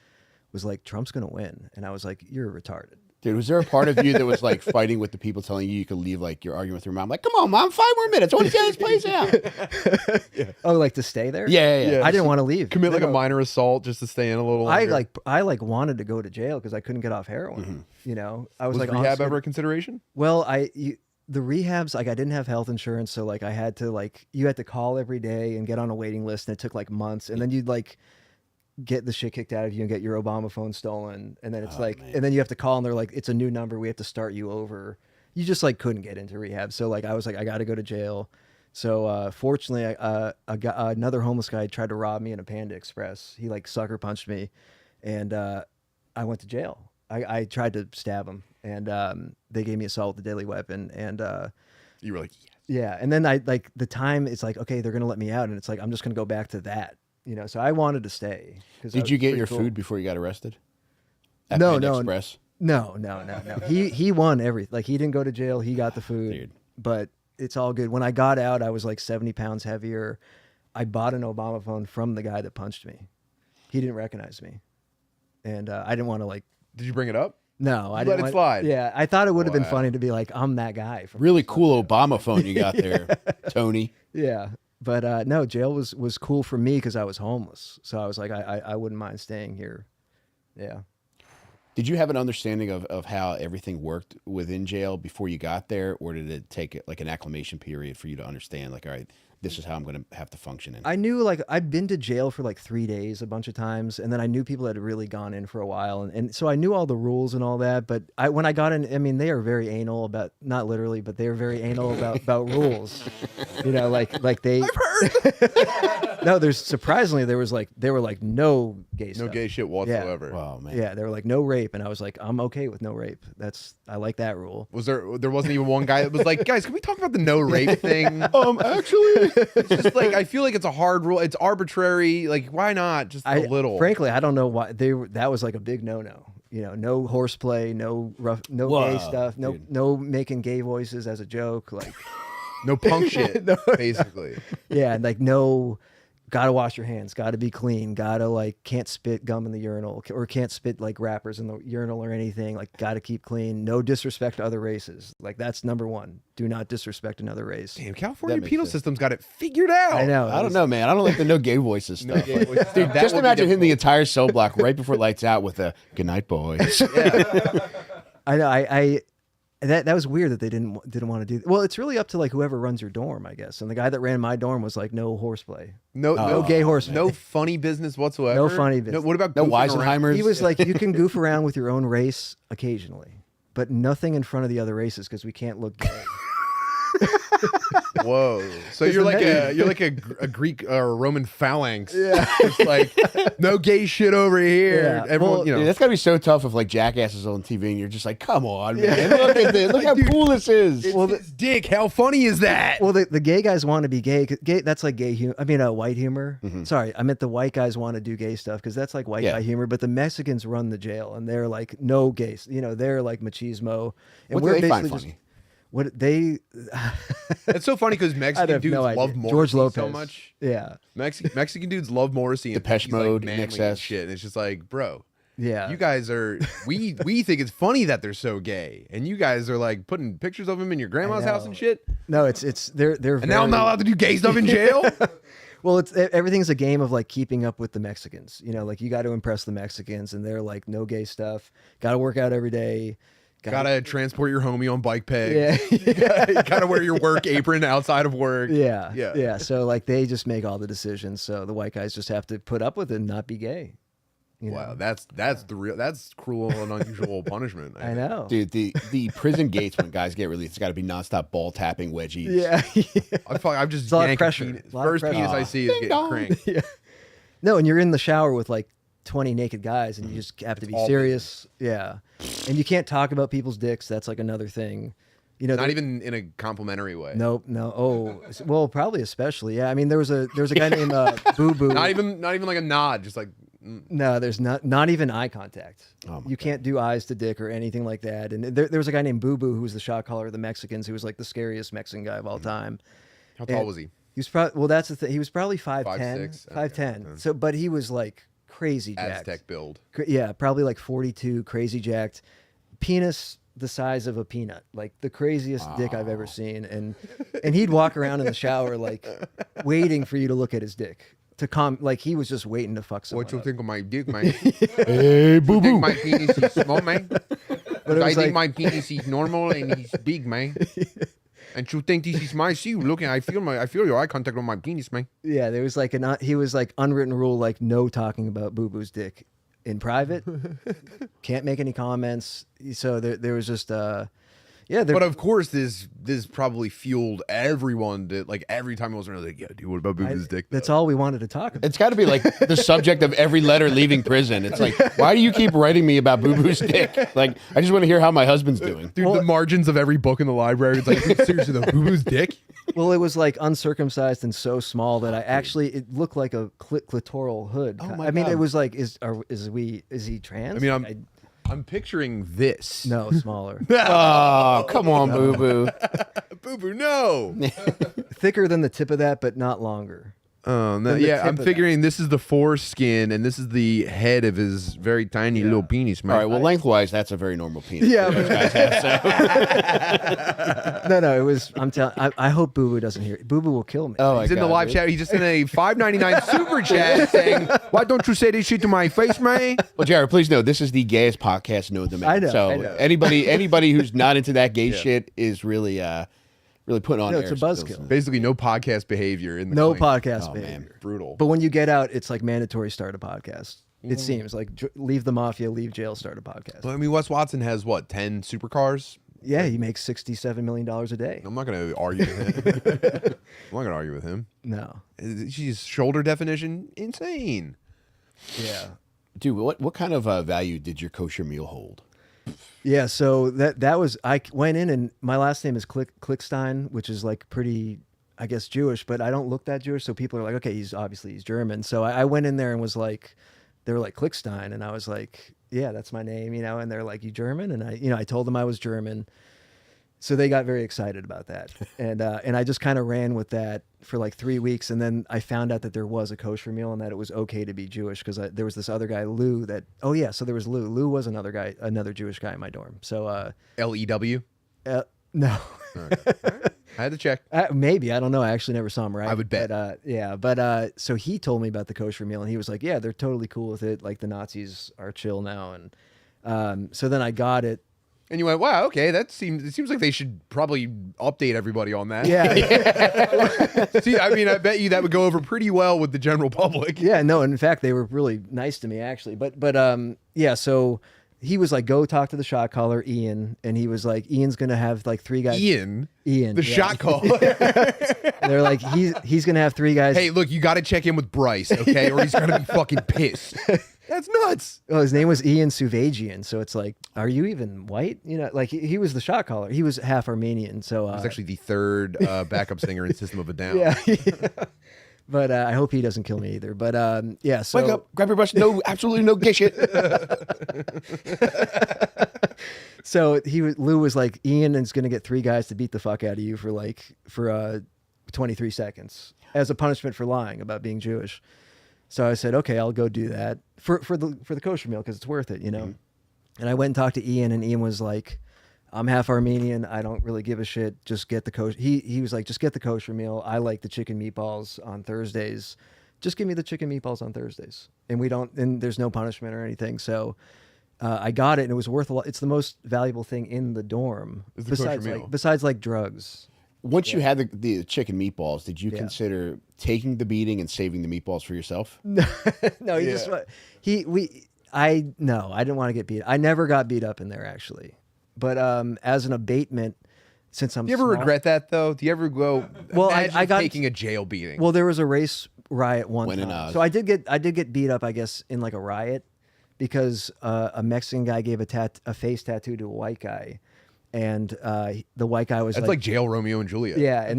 Trump's gonna win, and I was like, you're retarded. Dude, was there a part of you that was like fighting with the people telling you could leave, like you're arguing with your mom? Like, come on, mom, 5 more minutes. I want to see how this plays out. Yeah. Oh, like to stay there? Yeah. I didn't want to leave. Commit like a minor assault just to stay in a little longer. I wanted to go to jail because I couldn't get off heroin. Mm-hmm. You know, I was like, rehab ever a consideration? Well, the rehabs, like I didn't have health insurance, so like I had to you had to call every day and get on a waiting list, and it took like months, and then you'd like get the shit kicked out of you and get your Obama phone stolen, and then it's and then you have to call and they're like, it's a new number, we have to start you over. You just like couldn't get into rehab, so like I was like, I got to go to jail. So fortunately, another homeless guy tried to rob me in a Panda Express. He like sucker punched me, and I went to jail. I tried to stab him, and they gave me assault with a deadly weapon, and You were like, yes. yeah, and then I like the time. It's like, okay, they're gonna let me out, and it's like I'm just gonna go back to that, you know. So I wanted to stay. Did you get your food before you got arrested? At No, Panda no, Express? No. He won everything. Like he didn't go to jail. He got the food, Dude. but it's all good. When I got out, I was like 70 pounds heavier. I bought an Obama phone from the guy that punched me. He didn't recognize me, and I didn't want to like. Did you bring it up? No, I You didn't let it want- slide. Yeah, I thought it would have been Wow. funny to be like, I'm that guy. From Really cool Obama phone you got there, Tony. Yeah, but no, jail was cool for me because I was homeless. So I was like, I wouldn't mind staying here. Yeah. Did you have an understanding of how everything worked within jail before you got there, or did it take like an acclimation period for you to understand, like, all right, this is how I'm going to have to function in? I knew, like, I'd been to jail for like 3 days a bunch of times, and then I knew people that had really gone in for a while, and so I knew all the rules and all that. But when I got in, I mean, they are very anal about, not literally, but they are very anal about rules. You know, like they. I've heard. No, there's surprisingly there were like no gay No stuff. gay shit whatsoever. Wow, man. Yeah, they were like no rape, and I was like, I'm okay with no rape. I like that rule. Was there wasn't even one guy that was like, guys, can we talk about the no rape thing? Actually, It's just like, I feel like it's a hard rule. It's arbitrary. Like, why not? Just a little. Frankly, I don't know why that was like a big no-no. You know, no horseplay, no rough, no Whoa, gay stuff, dude. no making gay voices as a joke. Like, No punk shit, basically. yeah, and like no, gotta wash your hands, gotta be clean, gotta like can't spit gum in the urinal or can't spit like wrappers in the urinal or anything. Like, gotta keep clean. No disrespect to other races. Like, that's number one. Do not disrespect another race. Damn, California That makes penal sense. system's got it figured out. I know. I don't know, man. I don't like the no gay voices stuff. gay voices. Dude, That just would be imagine hitting the difficult. entire cell block right before lights out with a "Good night, boys." I know. I that was weird that they didn't want to do. Well, it's really up to like whoever runs your dorm, I guess. And the guy that ran my dorm was like, no horseplay. No, No gay horseplay. No funny business whatsoever. No funny business. what about No goofing around? Weisenheimers. He was like, you can goof around with your own race occasionally, but nothing in front of the other races because we can't look gay. Whoa! So It's you're the like a Greek or Roman phalanx. Yeah, just like no gay shit over here. Yeah. Everyone, Well, you know. Dude, that's gotta be so tough if like Jackass is on TV and you're just like, come on, man, look at this, look how cool this is. well, this dick. How funny is that? Well, the gay guys want to be gay. Gay, that's like gay humor. I mean, white humor. Sorry, I meant the white guys want to do gay stuff because that's like white Yeah. guy humor. But the Mexicans run the jail, and they're like no gays. You know, they're like machismo, and What do they find basically funny? what they. It's so funny because I Mexican have dudes no idea. love Morrissey George Lopez so much. Yeah, Mexican dudes love Morrissey and Depeche think he's, like, Mode, manly NXS. and shit. And it's just like, bro, yeah. you guys are we think it's funny that they're so gay, and you guys are like putting pictures of him in your grandma's house and know. shit. No, it's they're. And now I'm not allowed to do gay stuff in jail. Well, it's everything's a game of like keeping up with the Mexicans. You know, like you got to impress the Mexicans, and they're like no gay stuff. Got to work out every day. Gotta transport your homie on bike pegs. Yeah. You gotta wear your work apron outside of work. Yeah, Yeah. yeah. So like they just make all the decisions. So the white guys just have to put up with it and not be gay. You Wow, know? that's cruel and unusual punishment. I know. Dude, the prison gates when guys get released, it's got to be nonstop ball tapping wedgies. Yeah. I'm just It's a lot of yanking pressure. penis. A lot of First pressure. penis I see is Ding getting dong. cranked. Yeah. No, and you're in the shower with like 20 naked guys, and you just have to be all serious. Yeah. And you can't talk about people's dicks. That's like another thing. You know, Not there- even in a complimentary way. Nope, no. Oh, well, probably especially. Yeah, I mean, there was a guy named Boo Boo. Not even like a nod, just like No, there's not even eye contact. Oh my You can't do eyes to dick or anything like that. And there was a guy named Boo Boo who was the shot caller of the Mexicans, who was like the scariest Mexican guy of all time. how tall And was he? He was probably well. That's the thing. He was probably 5'10", 5'6"? 5'10". Okay. So, but he was like crazy jacked. Aztec build. Yeah, probably like 42, crazy jacked. Penis the size of a peanut, like the craziest dick I've ever seen. And he'd walk around in the shower like waiting for you to look at his dick to like he was just waiting to fuck someone. What you up. think of my dick, man? Hey, boo You think boo. my penis is small, man? But it I was think like, my penis is normal and he's big, man. And you think this is my see you looking? I feel your eye contact on my penis, man. yeah, there was like he was like unwritten rule, like no talking about Boo Boo's dick in private. Can't make any comments. So there was just Yeah, But of course, this probably fueled everyone to like every time I was around, like, yeah, dude, what about Boo Boo's dick? that's though? all we wanted to talk about. It's got to be like the subject of every letter leaving prison. It's like, why do you keep writing me about Boo Boo's dick? Like, I just want to hear how my husband's doing. Dude, the margins of every book in the library, it's like, seriously, though, Boo Boo's dick? Well, it was like uncircumcised and so small that it looked like a clitoral hood. Oh my I mean, God. it was like, is he trans? I mean, I'm picturing this. no, smaller. Oh, come on, Boo Boo. Boo Boo, no. Thicker than the tip of that, but not longer. Oh, no. Than the Yeah, tip I'm of figuring this is the foreskin and this is the head of his very tiny little penis, man. All right, well, lengthwise, that's a very normal penis. Yeah, Those guys have, so. No, it was. I'm telling. I hope Boo Boo doesn't hear it. Boo Boo will kill me. Oh, my He's in the God, live dude. chat. He just sent a $5.99 super chat saying, "Why don't you say this shit to my face, man?" Well, Jared, please know this is the gayest podcast known to man. I know, So I know. anybody who's not into that gay shit is really putting on No, it's airs. a buzzkill. Basically, no podcast behavior in the No claim. podcast Oh, behavior. man. Brutal. But when you get out, it's like mandatory start a podcast. It seems like leave the mafia, leave jail, start a podcast. Well, I mean, Wes Watson has what, 10 supercars? Yeah, he makes $67 million a day. I'm not going to argue with him. I'm not going to argue with him. No. She's shoulder definition insane. Yeah. Dude, what kind of value did your kosher meal hold? Yeah, so that was, I went in and my last name is Klickstein, which is like pretty, I guess, Jewish, but I don't look that Jewish. So people are like, okay, he's German. So I went in there and was like, they were like Klickstein. And I was like, yeah, that's my name, and they're like, you German? And I told them I was German. So they got very excited about that. And I just kind of ran with that for like 3 weeks. And then I found out that there was a kosher meal and that it was okay to be Jewish because there was this other guy, Lou, so there was Lou. Lou was another Jewish guy in my dorm. So, L-E-W? no. I had to check. Maybe. I don't know. I actually never saw him, right? I would bet. But so he told me about the kosher meal and he was like, yeah, they're totally cool with it. Like the Nazis are chill now. And so then I got it. And you went, wow, okay, it seems like they should probably update everybody on that. Yeah. See, I mean, I bet you that would go over pretty well with the general public. Yeah, no, in fact, they were really nice to me, actually. But yeah, so he was like, go talk to the shot caller, Ian. And he was like, Ian's going to have like 3 guys. Ian? The Yeah. Shot caller. They're like, he's going to have 3 guys. Hey, look, you got to check in with Bryce, okay? Or he's going to be fucking pissed. That's nuts. Oh, his name was Ian Suvagian. So it's like, are you even white? Like he was the shot caller. He was half Armenian. So He's actually the 3rd backup singer in System of a Down. yeah. But I hope he doesn't kill me either. But yeah, so Wake up, grab your brush. No, absolutely no gay shit. So Lou was like, Ian is going to get 3 guys to beat the fuck out of you for 23 seconds as a punishment for lying about being Jewish. So I said, okay, I'll go do that for the kosher meal because it's worth it, Mm-hmm. And I went and talked to Ian, and Ian was like, I'm half Armenian. I don't really give a shit. Just get the kosher. He was like, just get the kosher meal. I like the chicken meatballs on Thursdays. Just give me the chicken meatballs on Thursdays. And there's no punishment or anything. So I got it, and it was worth a lot. It's the most valuable thing in the dorm Is the kosher meal. besides like drugs. Once you had the chicken meatballs, did you Yeah. consider taking the beating and saving the meatballs for yourself? No, he Yeah. just I didn't want to get beat. I never got beat up in there actually, but as an abatement, since I'm Do you ever small- regret that, though? Do you ever go, Well, imagine I got- taking a jail beating? Well, there was a race riot one When in time, Oz. so I did get beat up, I guess, in like a riot because a Mexican guy gave a face tattoo to a white guy, and the white guy was That's like jail Romeo and Juliet.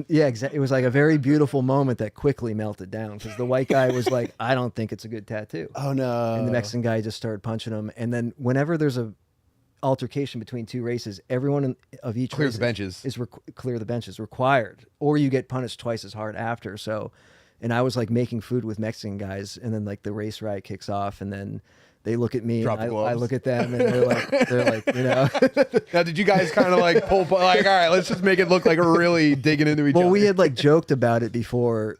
exactly. It was like a very beautiful moment that quickly melted down because the white guy was like, I don't think it's a good tattoo. Oh no! And the Mexican guy just started punching him. And then whenever there's a altercation between 2 races, everyone of each Clear race the benches. is clear the benches required, or you get punished twice as hard after. So, and I was like making food with Mexican guys, and then like the race riot kicks off, and then they look at me, Drop and the I gloves. look at them, and they're like, Now, did you guys kind of like pull, like, all right, let's just make it look like we're really digging into each other? Well, we had like joked about it before.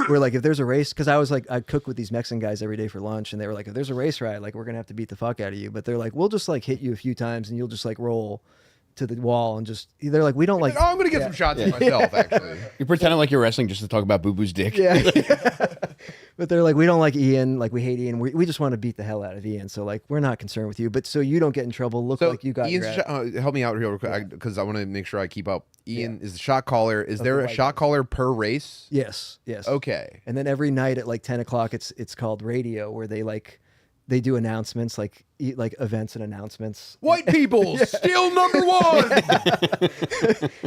We're like, if there's a race, because I was like, I cook with these Mexican guys every day for lunch, and they were like, if there's a race riot, like we're gonna have to beat the fuck out of you. But they're like, we'll just like hit you a few times, and you'll just like roll to the wall, and just they're like, we don't like. oh, I'm gonna get some shots of myself, actually. You're pretending like you're wrestling just to talk about Boo Boo's dick. Yeah. But they're like, we don't like Ian, like we hate Ian. We just want to beat the hell out of Ian. So like, we're not concerned with you. But so you don't get in trouble. Look like you got Ian's your help me out real quick because I want to make sure I keep up. Ian is the shot caller. Is there a shot caller per race? Yes. Okay. And then every night at like 10 o'clock, it's called radio, where they do announcements, like events and announcements. White people still number one.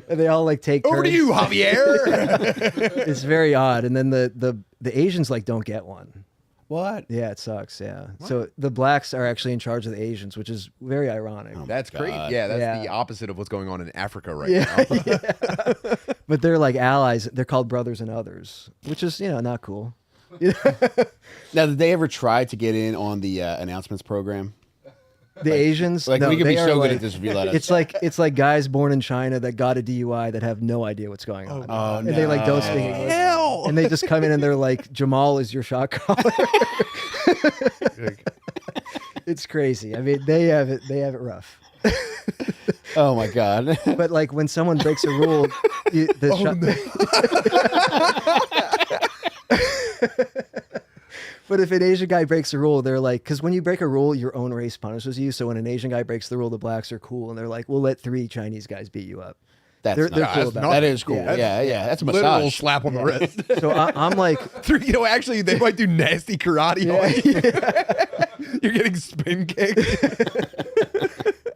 And they all like take Over to turns. you, Javier. It's very odd. And then the Asians like don't get one. What? Yeah, it sucks. Yeah. So the blacks are actually in charge of the Asians, which is very ironic. That's great. Yeah, that's the opposite of what's going on in Africa right now. Yeah. But they're like allies. They're called brothers and others, which is, not cool. Now, did they ever try to get in on the announcements program? The Asians, Like, no, we could they be are so good like- at this if you let us. It's like guys born in China that got a DUI that have no idea what's going on. Oh, And they like don't speak no. English. Hell. And they just come in and they're like, Jamal is your shot caller. It's crazy. I mean, they have it rough. Oh my god. But like when someone breaks a rule, But if an Asian guy breaks a rule, they're like, because when you break a rule, your own race punishes you. So when an Asian guy breaks the rule, the blacks are cool, and they're like, we'll let 3 Chinese guys beat you up. That's They're not- cool about that it. is cool. Yeah. Yeah, that's a Literal massage. slap on the wrist. So I'm like, Actually, they might do nasty karate on you. You're getting spin kicked.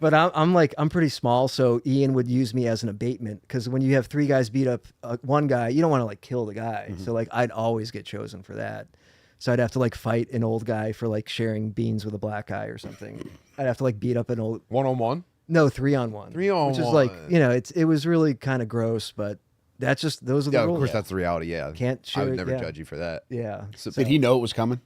but I'm pretty small, so Ian would use me as an abatement, because when you have 3 guys beat up one guy, you don't want to like kill the guy. So like I'd always get chosen for that. So I'd have to like fight an old guy for like sharing beans with a black guy or something. I'd have to like beat up an old 1-on-1? no 3-on-1. 3-on-1. Which is like, it was really kind of gross, but that's just those are the Yeah, of rules. course, that's the reality. Yeah, Can't I share would it, never yeah. judge you for that. Yeah. So, Did he know it was coming?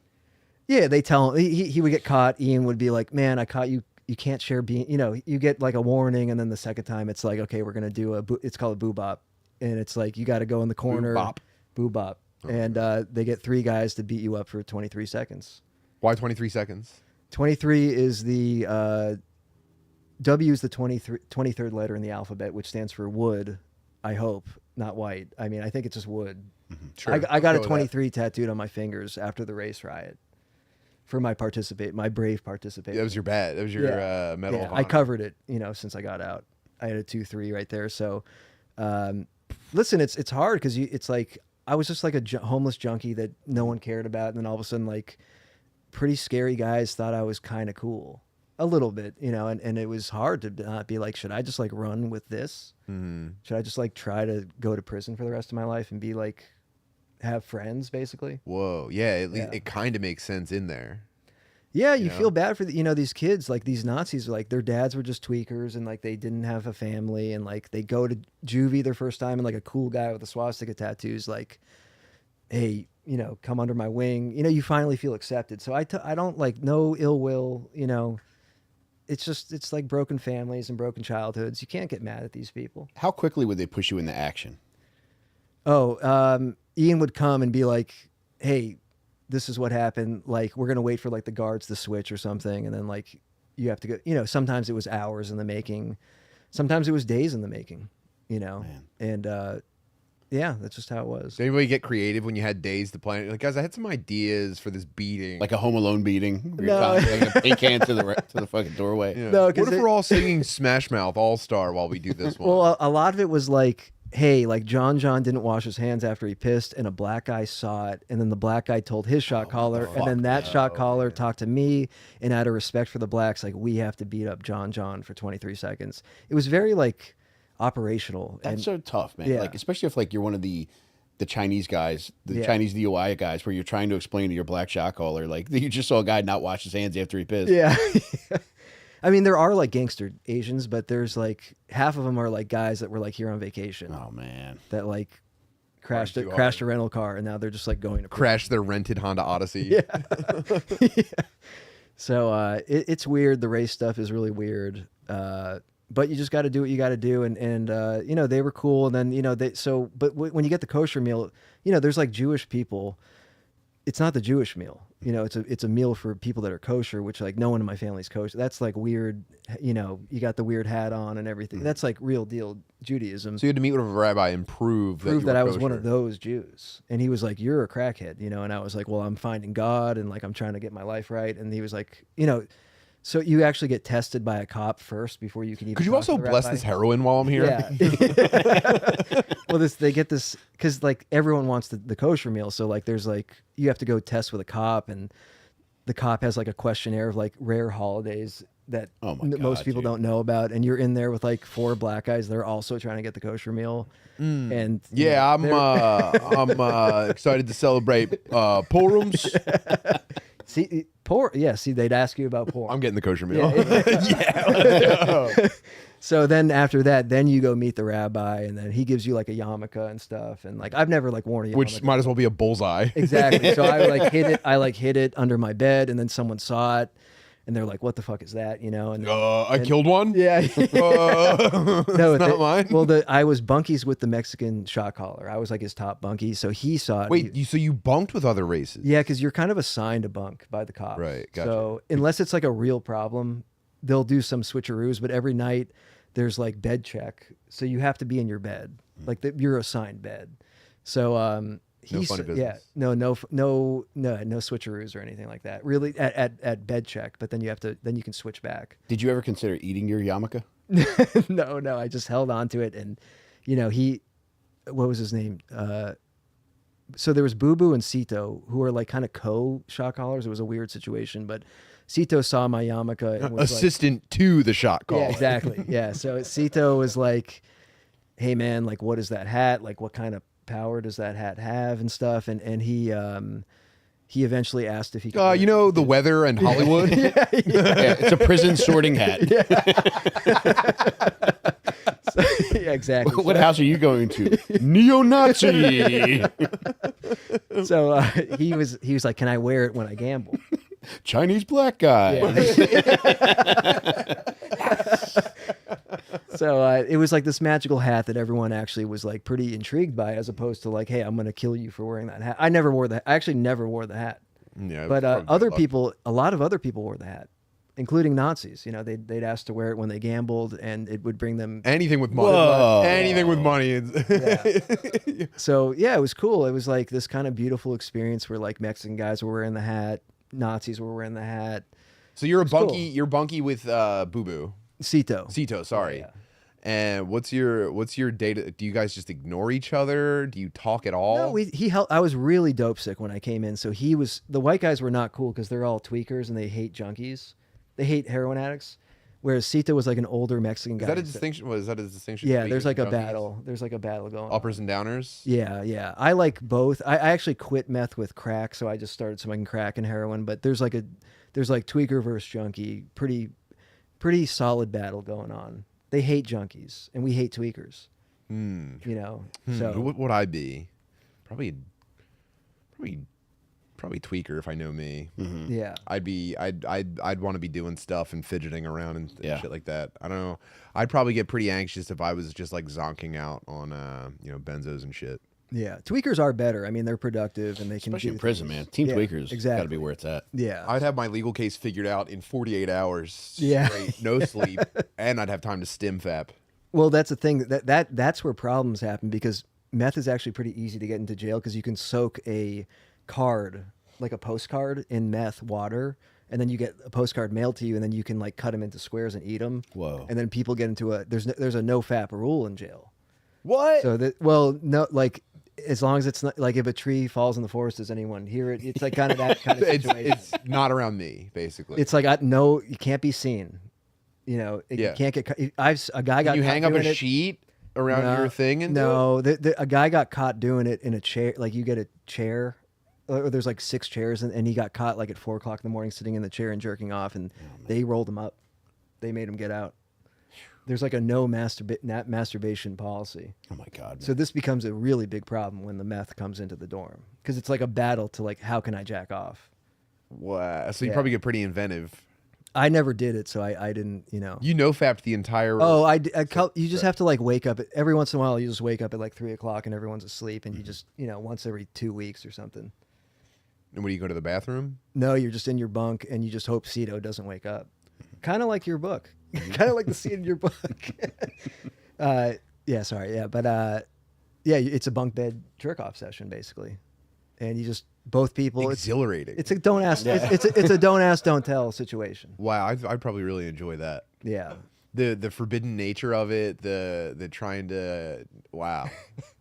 Yeah, they tell him he would get caught. Ian would be like, "Man, I caught you. You can't share bean." You get like a warning, and then the second time it's like, "Okay, we're gonna do it's called a boo bop," and it's like you got to go in the corner. Boo bop. And they get 3 guys to beat you up for 23 seconds. Why 23 seconds? 23 is the W is the 23rd letter in the alphabet, which stands for wood. I hope, not white. I mean, I think it's just wood. Sure. I got a Go with that. 23 tattooed on my fingers after the race riot for my brave participation. That was your badge. That was your medal. Yeah, of I honor. covered it, since I got out. I had a 2-3 right there. So, listen, it's hard because it's like I was just like a homeless junkie that no one cared about, and then all of a sudden, like, pretty scary guys thought I was kind of cool, a little bit, and it was hard to not be like, should I just like run with this? Mm-hmm. Should I just like try to go to prison for the rest of my life and be like, have friends, basically? Whoa. Yeah, it kind of makes sense in there. Yeah, you feel bad for these kids. Like these Nazis, like their dads were just tweakers, and like they didn't have a family, and like they go to juvie their first time, and like a cool guy with a swastika tattoos, like, hey, come under my wing. You finally feel accepted. So I don't like no ill will. It's like broken families and broken childhoods. You can't get mad at these people. How quickly would they push you into action? Oh, Ian would come and be like, hey, this is what happened. Like, we're going to wait for like the guards to switch or something. And then like, you have to go, sometimes it was hours in the making. Sometimes it was days in the making, Man. and, yeah, that's just how it was. Did anybody get creative when you had days to plan? Like, guys, I had some ideas for this beating. Like a Home Alone beating? Where No. you're tying a pink hand to the fucking doorway. Yeah. No, what 'cause if we're all singing Smash Mouth All Star while we do this one? Well, a lot of it was like, hey, like John didn't wash his hands after he pissed, and a black guy saw it, and then the black guy told his shot caller, and then that shot caller talked to me, and out of respect for the blacks, like, we have to beat up John for 23 seconds. It was very like operational. That's and so tough, man. Yeah. Like, especially if like you're one of the Chinese guys, the Yeah. Chinese DUI guys, where you're trying to explain to your black shot caller, like, you just saw a guy not wash his hands after he pissed. Yeah. I mean, there are like gangster Asians, but there's like half of them are like guys that were like here on vacation Oh man. that like crashed too a rental car, and now they're just like going to Crash their rented Honda Odyssey. Yeah. So it's weird. The race stuff is really weird. But you just got to do what you got to do, and they were cool, and then but when you get the kosher meal, there's like Jewish people it's not the Jewish meal. You know, it's a meal for people that are kosher, which like no one in my family's kosher. That's like weird. You know, you got the weird hat on and everything. That's like real deal Judaism. So you had to meet with a rabbi and prove that I was one of those Jews. And he was like, "You're a crackhead," you know. And I was like, "Well, I'm finding God and like I'm trying to get my life right." And he was like, you know, so you actually get tested by a cop first before you can even. Could you talk also to the bless rabbi. this heroin while I'm here? Yeah. Well, they get this because like everyone wants the kosher meal. So like there's like you have to go test with a cop, and the cop has like a questionnaire of like rare holidays that Oh my God, most people dude. don't know about, and you're in there with like 4 black guys that are also trying to get the kosher meal. And you Yeah, know, I'm excited to celebrate Purums. see they'd ask you about pork. I'm getting the kosher meal. So then after that, then you go meet the rabbi, and then he gives you like a yarmulke and stuff. And like I've never like worn a yarmulke. Which might as well be a bullseye. Exactly. So I like hid it. I like hid it under my bed, and then someone saw it, and they're like, "What the fuck is that?" You know? And I killed one. yeah. No, No, it's not mine. Well, I was bunkies with the Mexican shot caller. I was like his top bunkie, so he saw it. Wait, so you bunked with other races? Yeah, because you're kind of assigned a bunk by the cops. Right, gotcha. So unless it's like a real problem, they'll do some switcheroos. But every night there's like bed check, so you have to be in your bed, like your assigned bed. So No funny business. no switcheroos or anything like that. Really at bed check, but then you can switch back. Did you ever consider eating your yarmulke? No, I just held on to it, and you know what was his name? So there was Boo Boo and Cito, who are like kind of co-shot callers. It was a weird situation, but Cito saw my yarmulke and was Assistant to the shot call. yeah, exactly. Yeah. So Cito was like, "Hey man, like what is that hat? Like what kind of power does that hat have and stuff?" And he eventually asked if he could You know, the weather and Hollywood. Yeah, it's a prison sorting hat. So, yeah, exactly. What house are you going to? Neo-Nazi. So he was like, "Can I wear it when I gamble?" Chinese black guy. So it was like this magical hat that everyone actually was like pretty intrigued by, as opposed to like, "Hey, I'm going to kill you for wearing that hat." I actually never wore the hat. Yeah, But probably other luck. people, a lot of other people wore the hat, including Nazis. You know, they'd ask to wear it when they gambled, and it would bring them. Anything with money. Whoa. Anything with money. So yeah, it was cool. It was like this kind of beautiful experience where like Mexican guys were wearing the hat, Nazis were wearing the hat. So you're a bunkie. cool. You're bunkie with Boo Boo. Cito. Sorry. Yeah. And what's your data? Do you guys just ignore each other? Do you talk at all? No, he helped. I was really dope sick when I came in. So the white guys were not cool because they're all tweakers and they hate junkies. They hate heroin addicts. Whereas Cito was like an older Mexican guy. Is that a distinction? Was that a distinction? Yeah, between there's like a junkies? battle. There's like a battle going on. Uppers and downers. Yeah. I like both. I actually quit meth with crack, so I just started smoking crack and heroin. But there's like tweaker versus junkie. Pretty solid battle going on. They hate junkies, and we hate tweakers. You know, so What would I be? Probably tweaker if I know me. yeah. I'd want to be doing stuff and fidgeting around and Yeah. shit like that. I don't know. I'd probably get pretty anxious if I was just like zonking out on benzos and shit. Yeah, tweakers are better. I mean, they're productive and they can Especially do in prison, things. man. Team Yeah, Tweakers got to exactly. be where it's at. Yeah, I'd have my legal case figured out in 48 hours. Yeah. Straight, no sleep, and I'd have time to stim fap. well, that's the thing that's where problems happen because meth is actually pretty easy to get into jail because you can soak a card, like a postcard, in meth water, and then you get a postcard mailed to you, and then you can like cut them into squares and eat them. Whoa. And then people get into there's a no fap rule in jail. What? So no, like as long as it's not like if a tree falls in the forest, does anyone hear it? It's like kind of that kind of situation. it's not around me, basically. It's like no, you can't be seen. You know, Yeah. you can't get. A guy got. you caught hang up doing a it. sheet around No, your thing and no, a guy got caught doing it in a chair. Like you get a chair, or there's like 6 chairs, and he got caught like at 4 o'clock in the morning sitting in the chair and jerking off, and they rolled him up. They made him get out. There's like a no masturbation policy. Oh my God. So this becomes a really big problem when the meth comes into the dorm because it's like a battle to like how can I jack off? Wow. So you Yeah. probably get pretty inventive. I never did it, so I didn't, you know. You fapped the entire. Oh, you just have to like wake up every once in a while. You just wake up at like 3 o'clock and everyone's asleep, and you just once every 2 weeks or something. And when you go to the bathroom? No, you're just in your bunk and you just hope Cito doesn't wake up. Kind of like your book. Kind of like the scene in your book. Yeah, sorry. Yeah, but yeah, it's a bunk bed jerk off session basically. And you just both people. Exhilarating. It's a don't ask. It's a don't ask, don't tell situation. Wow, I'd probably really enjoy that. Yeah. The forbidden nature of it, the trying to, wow,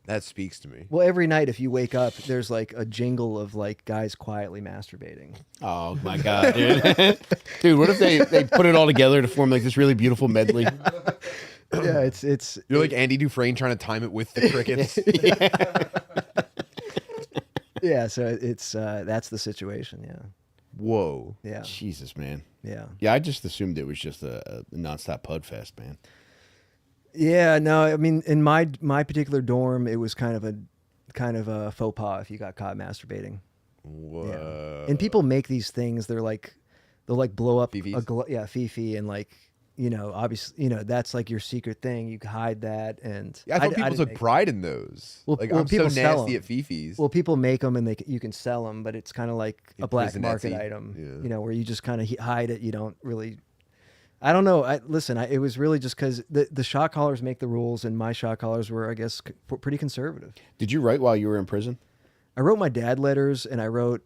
that speaks to me. Well, every night if you wake up, there's like a jingle of like guys quietly masturbating. Oh my god, dude! Dude, what if they put it all together to form like this really beautiful medley? Yeah, it's. You're like Andy Dufresne trying to time it with the crickets. Yeah, so it's that's the situation. Yeah. Whoa. Yeah. Jesus, man. Yeah. Yeah, I just assumed it was just a nonstop pud fest, man. Yeah, no, I mean, in my particular dorm, it was kind of a faux pas if you got caught masturbating. Whoa. Yeah. And people make these things. They'll like blow up Fifis? fifi, and like, you know, obviously, you know, that's like your secret thing. You hide that, and Yeah, I thought people took pride in those. Well, like, well, I'm so people sell nasty them. at Fifis. Well, people make them and you can sell them, but it's kind of like a black prison market Etsy. item, Yeah. you know, where you just kind of hide it. You don't really. I don't know. It was really just because the shot callers make the rules, and my shot callers were, I guess, pretty conservative. Did you write while you were in prison? I wrote my dad letters, and I wrote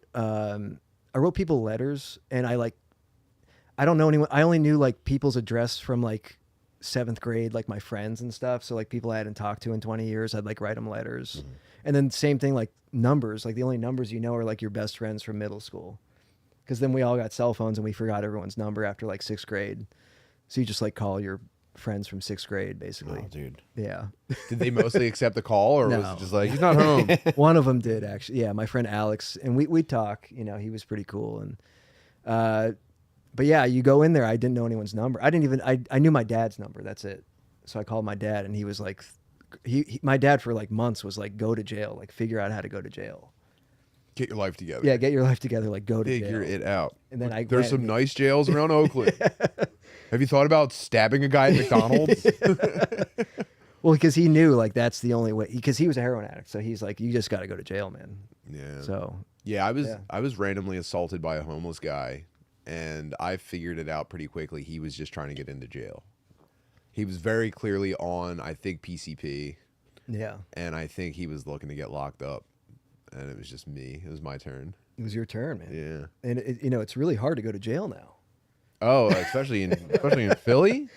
people letters, and I don't know anyone. I only knew like people's address from like 7th grade, like my friends and stuff. So like people I hadn't talked to in 20 years, I'd like write them letters. Mm-hmm. And then same thing, like numbers, like the only numbers you know are like your best friends from middle school. Cause then we all got cell phones and we forgot everyone's number after like 6th grade. So you just like call your friends from 6th grade basically. Oh, dude. Yeah. Did they mostly accept the call, or was No. it just like, he's not home? One of them did actually. Yeah. My friend Alex, and we'd talk, you know, he was pretty cool. And, but yeah, you go in there. I didn't know anyone's number. I knew my dad's number. That's it. So I called my dad, and he was like, my dad for like months was like, go to jail, like figure out how to go to jail. Get your life together. Yeah, get your life together, like go to Figure jail. it out. And then There's some nice jails around Oakland. Have you thought about stabbing a guy at McDonald's? Well, because he knew like that's the only way. Because he was a heroin addict, so he's like, you just got to go to jail, man. Yeah. So yeah, I was randomly assaulted by a homeless guy, and I figured it out pretty quickly. He was just trying to get into jail. He was very clearly on, I think, PCP. Yeah. And I think he was looking to get locked up. And it was just me. It was my turn. It was your turn, man. Yeah. And you know, it's really hard to go to jail now. Oh, especially in Philly?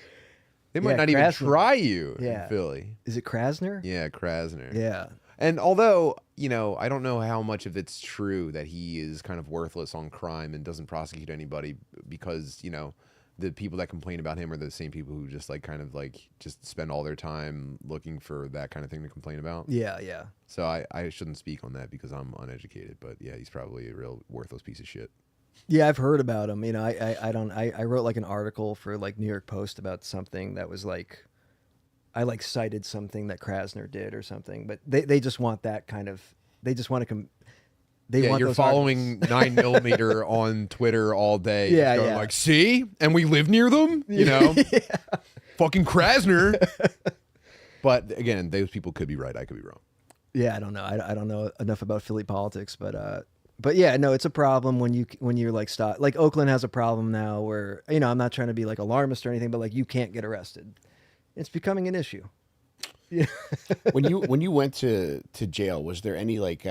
They might not even Krasner. try you Yeah. in Philly. Is it Krasner? Yeah, Krasner. Yeah. And although, you know, I don't know how much of it's true that he is kind of worthless on crime and doesn't prosecute anybody because, you know, the people that complain about him are the same people who just like kind of like just spend all their time looking for that kind of thing to complain about. Yeah, yeah. So I shouldn't speak on that because I'm uneducated, but yeah, he's probably a real worthless piece of shit. Yeah, I've heard about him. You know, I wrote like an article for like New York Post about something that was like, I like cited something that Krasner did or something, but they just want that kind of, they just want to want you're those following 9mm on Twitter all day. Yeah, just going yeah. like, see? And we live near them? You know? Yeah. Fucking Krasner. But again, those people could be right. I could be wrong. Yeah, I don't know. I don't know enough about Philly politics, but yeah, no, it's a problem when you're like stop. Like Oakland has a problem now where, you know, I'm not trying to be like alarmist or anything, but like you can't get arrested. It's becoming an issue. Yeah. when you went to jail, was there any like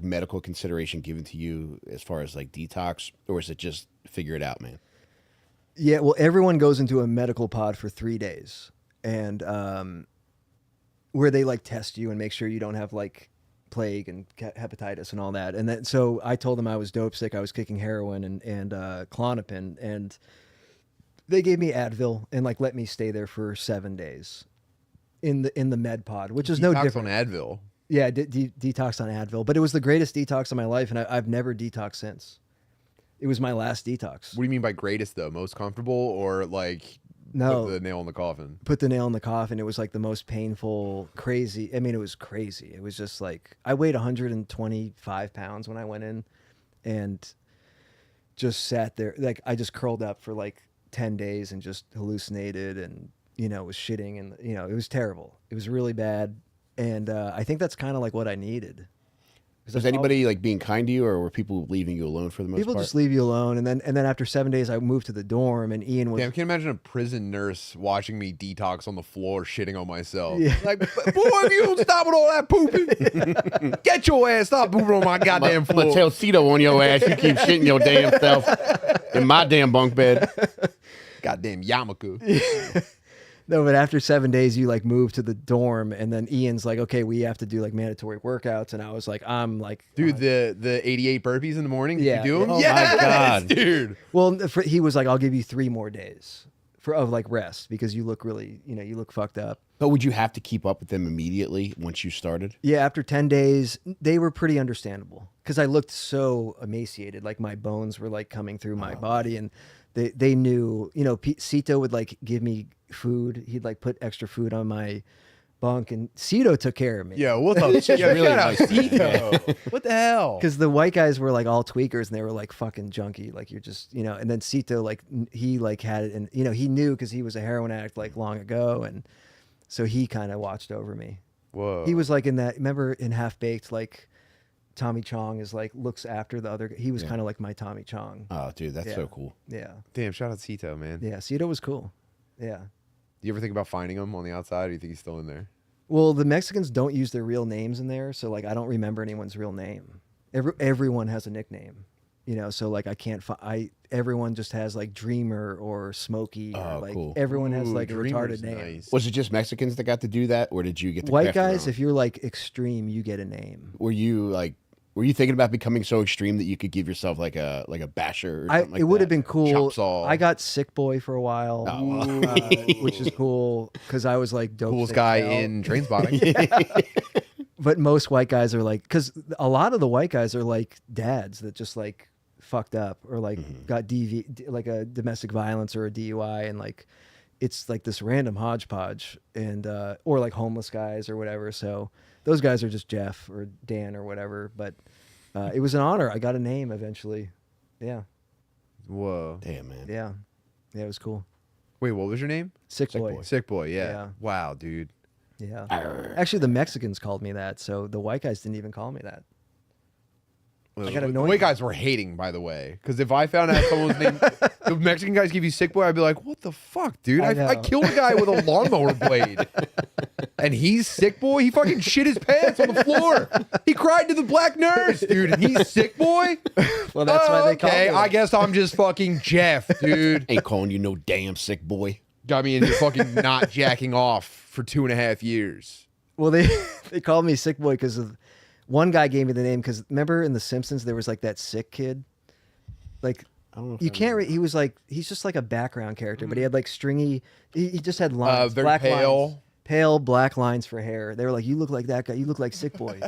medical consideration given to you as far as like detox, or was it just figure it out, man? Yeah, well, everyone goes into a medical pod for 3 days, and where they like test you and make sure you don't have like plague and hepatitis and all that. And then so I told them I was dope sick, I was kicking heroin and Klonopin, and they gave me Advil and like let me stay there for 7 days in the med pod, which is no different. On Advil. Yeah, detox on Advil, but it was the greatest detox of my life, and I've never detoxed since. It was my last detox. What do you mean by greatest though? Most comfortable or like No. put the nail in the coffin? Put the nail in the coffin. It was like the most painful, crazy. I mean, it was crazy. It was just like, I weighed 125 pounds when I went in and just sat there. Like I just curled up for like 10 days and just hallucinated and, you know, was shitting and, you know, it was terrible. It was really bad. And I think that's kind of like what I needed. Was anybody like being kind to you, or were people leaving you alone for the most People part? just leave you alone, and then after 7 days, I moved to the dorm, and Ian was. Damn, I can imagine a prison nurse watching me detox on the floor, shitting on myself. Yeah. Like, boy, if you don't stop with all that pooping, get your ass, stop pooping on my goddamn I'm floor. gonna tell Cito on your ass. You keep shitting your damn self in my damn bunk bed. Goddamn Yamaku. No, but after 7 days, you like move to the dorm, and then Ian's like, "Okay, we have to do like mandatory workouts," and I was like, "I'm like, Dude, the 88 burpees in the morning, Yeah. you do them? Oh my Yes, God. dude. well." He was like, "I'll give you 3 more days of like rest because you look really, you look fucked up." But would you have to keep up with them immediately once you started? Yeah, after 10 days, they were pretty understandable because I looked so emaciated, like my bones were like coming through my body, and they knew, Cito would like give me food. He'd like put extra food on my bunk, and Cito took care of me. Yeah, what the yeah, really shout out nice, man. Cito. What the hell? Because the white guys were like all tweakers, and they were like fucking junky, like you're just, and then Cito, like he like had it, and he knew because he was a heroin addict like long ago, and so he kind of watched over me. Whoa. He was like in that, remember in Half Baked, like Tommy Chong is like looks after the other. He was kind of like my Tommy Chong. Oh, dude, that's so cool. Yeah, Damn, shout out Cito, man. yeah. Cito was cool. Yeah. Do you ever think about finding him on the outside, or do you think he's still in there? Well, the Mexicans don't use their real names in there, so like I don't remember anyone's real name. Everyone has a nickname, So like I can't find. Everyone just has like Dreamer or Smokey. Or Oh, like cool. everyone has Ooh, like a Dreamer's retarded name. nice. Was it just Mexicans that got to do that, or did you get to White craft your guys, own? if you're like extreme, you get a name. Were you thinking about becoming so extreme that you could give yourself like a basher? Or something like It would have that? been cool. Chop saw. I got Sick Boy for a while, Oh, which is cool because I was like dope. Coolest sick guy as hell. in Trainspotting. But most white guys are like, because a lot of the white guys are like dads that just like fucked up or like got like a domestic violence or a DUI, and like it's like this random hodgepodge, and or like homeless guys or whatever. So those guys are just Jeff or Dan or whatever. But it was an honor. I got a name eventually. Yeah, Whoa. Damn, man. yeah, it was cool. Wait, what was your name? Sick Sick boy. boy. Sick Boy, yeah. Yeah. Wow, dude. Yeah. Arr. Actually, the Mexicans called me that, so the white guys didn't even call me that. Well, got the annoyed. white guys were hating, by the way. Because if I found out someone's name, the Mexican guys give you Sick Boy, I'd be like, what the fuck, dude? I I know. killed a guy with a lawnmower blade. And he's Sick Boy? He fucking shit his pants on the floor. He cried to the black nurse, dude. And he's Sick Boy? Well, that's why they called me Okay, that. I guess I'm just fucking Jeff, dude. Ain't calling you no damn sick boy. Got me into fucking not jacking off for 2.5 years. Well, they called me Sick Boy because of one guy gave me the name because remember in The Simpsons there was like that sick kid, like I don't know if you I can't. remember. He was like he's just like a background character, but he had like stringy. He just had lines, Very black pale. lines, pale black lines for hair. They were like, "You look like that guy. You look like Sick Boy."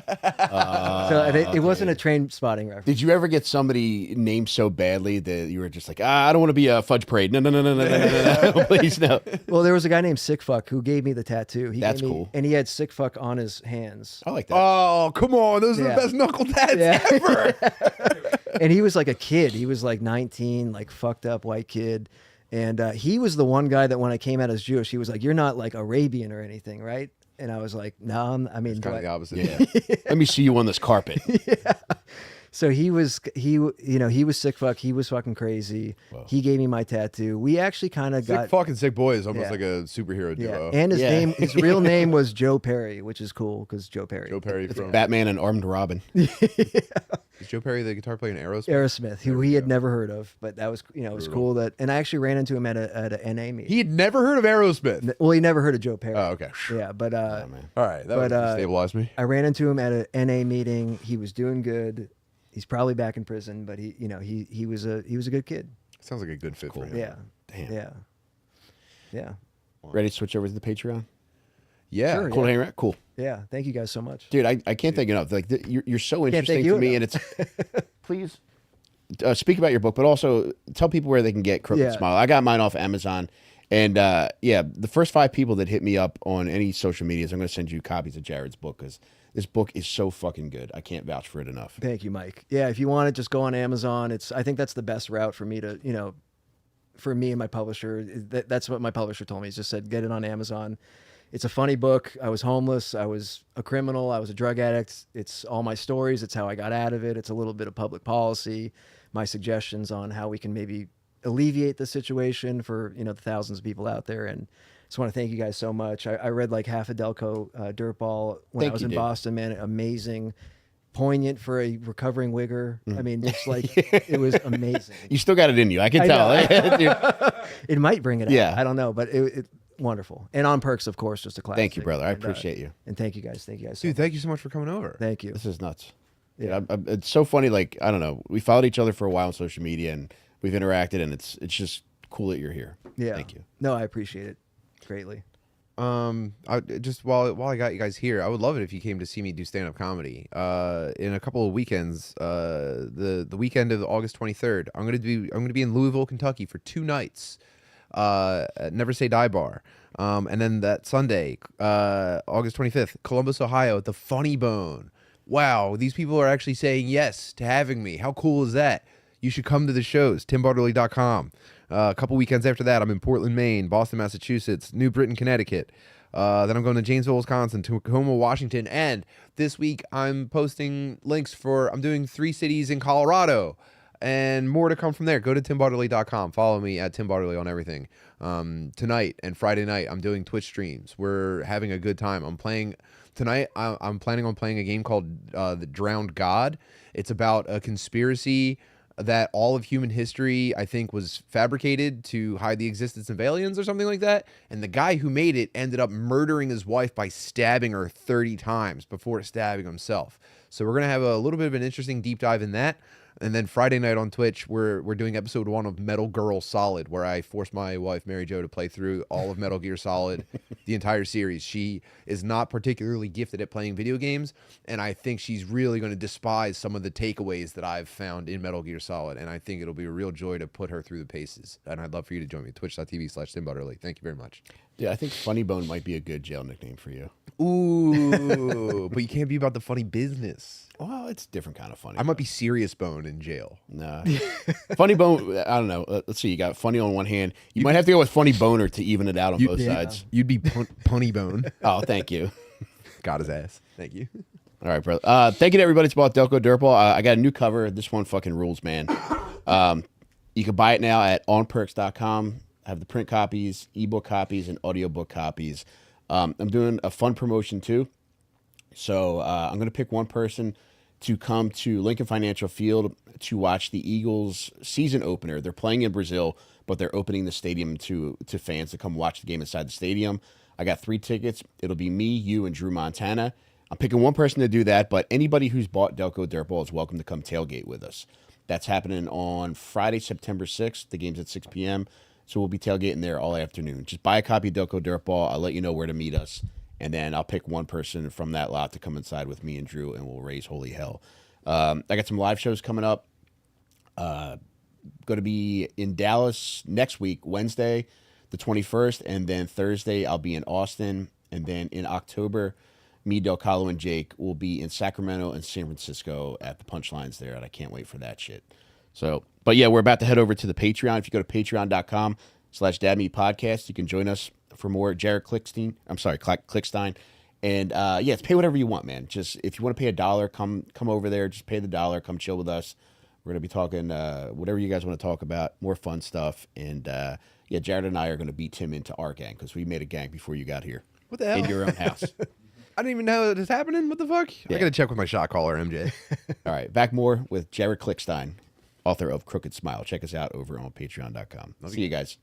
So it wasn't a train spotting reference. Did you ever get somebody named so badly that you were just like, I don't want to be a fudge parade. No, no, no, no, no, no, no, no, please no. Well, there was a guy named Sick Fuck who gave me the tattoo. He That's gave me, cool. and he had Sick Fuck on his hands. I like that. Oh, come on. Those are Yeah. the best knuckle tats Yeah. ever. And he was like a kid. He was like 19, like fucked up white kid. And he was the one guy that when I came out as Jewish, he was like, "You're not like Arabian or anything, right?" And I was like, "No, I mean, It's kind of the opposite. Yeah. Let me see you on this carpet. So he was Sick Fuck. He was fucking crazy. Whoa. He gave me my tattoo. We actually kind of Sick got fucking Sick Boy is almost Yeah. like a superhero duo. And his Yeah. his real name was Joe Perry, which is cool because Joe Perry. Joe Perry from Batman and Armed Robin. is Joe Perry the guitar player in Aerosmith? Aerosmith, who There he we had go. never heard of, but that was it was cool that, and I actually ran into him at a NA meeting. He had never heard of Aerosmith. Well, he never heard of Joe Perry. Oh, okay. Yeah, but Oh, man. All right, that But, would stabilize me. I ran into him at a NA meeting. He was doing good. He's probably back in prison, but he was a good kid. Sounds like a good fit Cool. for him. Yeah. Damn. Yeah. Yeah. Ready to switch over to the Patreon? Yeah. Sure. Cool to hang around? Cool. Yeah. Thank you guys so much. Dude, I can't thank you enough. Like, you're so Can't interesting thank you to me, enough. and it's please speak about your book, but also tell people where they can get Crooked Yeah. Smile. I got mine off Amazon, and yeah, the first 5 people that hit me up on any social medias, I'm going to send you copies of Jared's book because this book is so fucking good. I can't vouch for it enough. Thank you, Mike. Yeah, if you want it, just go on Amazon. I think that's the best route for me to, for me and my publisher. That's what my publisher told me. He just said, get it on Amazon. it's a funny book. I was homeless. I was a criminal. I was a drug addict. It's all my stories. It's how I got out of it. It's a little bit of public policy, my suggestions on how we can maybe alleviate the situation for, the thousands of people out there. And just want to thank you guys so much. I read like half a Delco Dirtball when I was in Boston, man. Amazing. Poignant for a recovering wigger. I mean, it's like, it was amazing. You still got it in you. I can tell. It might bring it Yeah. out. I don't know, but it wonderful. And On Perks, of course, just a classic. Thank you, brother. I appreciate you. And thank you guys. Thank you guys. Dude, thank you so much for coming over. Thank you. This is nuts. Yeah. It's so funny. Like, I don't know. We followed each other for a while on social media, and we've interacted, and it's just cool that you're here. Yeah. Thank you. No, I appreciate it greatly. I just while I got you guys here, I would love it if you came to see me do stand-up comedy. In a couple of weekends, the weekend of August 23rd, I'm gonna be in Louisville, Kentucky for 2 nights. At Never Say Die Bar. And then that Sunday, August 25th, Columbus, Ohio, at the Funny Bone. Wow, these people are actually saying yes to having me. How cool is that? You should come to the shows, timbartley.com. A couple weekends after that, I'm in Portland, Maine, Boston, Massachusetts, New Britain, Connecticut. Then I'm going to Janesville, Wisconsin, Tacoma, Washington. And this week, I'm posting links I'm doing 3 cities in Colorado. And more to come from there. Go to timbartley.com. Follow me at Tim Bartley on everything. Tonight and Friday night, I'm doing Twitch streams. We're having a good time. Tonight, I'm planning on playing a game called The Drowned God. It's about a conspiracy that all of human history, I think, was fabricated to hide the existence of aliens or something like that. And the guy who made it ended up murdering his wife by stabbing her 30 times before stabbing himself. So we're going to have a little bit of an interesting deep dive in that. And then Friday night on Twitch, we're doing episode 1 of Metal Gear Solid, where I forced my wife, Mary Jo, to play through all of Metal Gear Solid, the entire series. She is not particularly gifted at playing video games, and I think she's really going to despise some of the takeaways that I've found in Metal Gear Solid, and I think it'll be a real joy to put her through the paces. And I'd love for you to join me, twitch.tv/TimButterly. Thank you very much. Yeah, I think Funny Bone might be a good jail nickname for you. Ooh, but you can't be about the funny business. Well, it's a different kind of funny. I might be Serious Bone in jail. Nah. Funny Bone, I don't know. Let's see. You got Funny on one hand. You might have to go with Funny Boner to even it out on both sides. You'd be Punny Bone. Oh, thank you. Got his ass. Thank you. All right, brother. Thank you to everybody. It's about Delco Dirtball. I got a new cover. This one fucking rules, man. You can buy it now at onperks.com. I have the print copies, ebook copies, and audiobook copies. I'm doing a fun promotion too. So I'm going to pick one person to come to Lincoln Financial Field to watch the Eagles season opener. They're playing in Brazil, but they're opening the stadium to fans to come watch the game inside the stadium. I got 3 tickets. It'll be me, you, and Drew Montana. I'm picking one person to do that, but anybody who's bought Delco Dirtball is welcome to come tailgate with us. That's happening on Friday, September 6th. The game's at 6 p.m., so we'll be tailgating there all afternoon. Just buy a copy of Delco Dirtball. I'll let you know where to meet us, and then I'll pick one person from that lot to come inside with me and Drew, and we'll raise holy hell. I got some live shows coming up. Going to be in Dallas next week, Wednesday, the 21st, and then Thursday I'll be in Austin, and then in October, me, Del Calo, and Jake will be in Sacramento and San Francisco at the Punchlines there, and I can't wait for that shit. So, but yeah, we're about to head over to the Patreon. If you go to patreon.com/dadmeatpodcast, you can join us for more. Jared Klickstein. I'm sorry, Klickstein. And yeah, it's pay whatever you want, man. Just if you want to pay $1, come over there. Just pay the $1. Come chill with us. We're gonna be talking whatever you guys want to talk about, more fun stuff. And yeah, Jared and I are gonna beat Tim into our gang because we made a gang before you got here. What the hell? In your own house. I didn't even know it was happening. What the fuck? Yeah. I gotta check with my shot caller, MJ. All right, back more with Jared Klickstein, author of Crooked Smile. Check us out over on patreon.com. See you guys.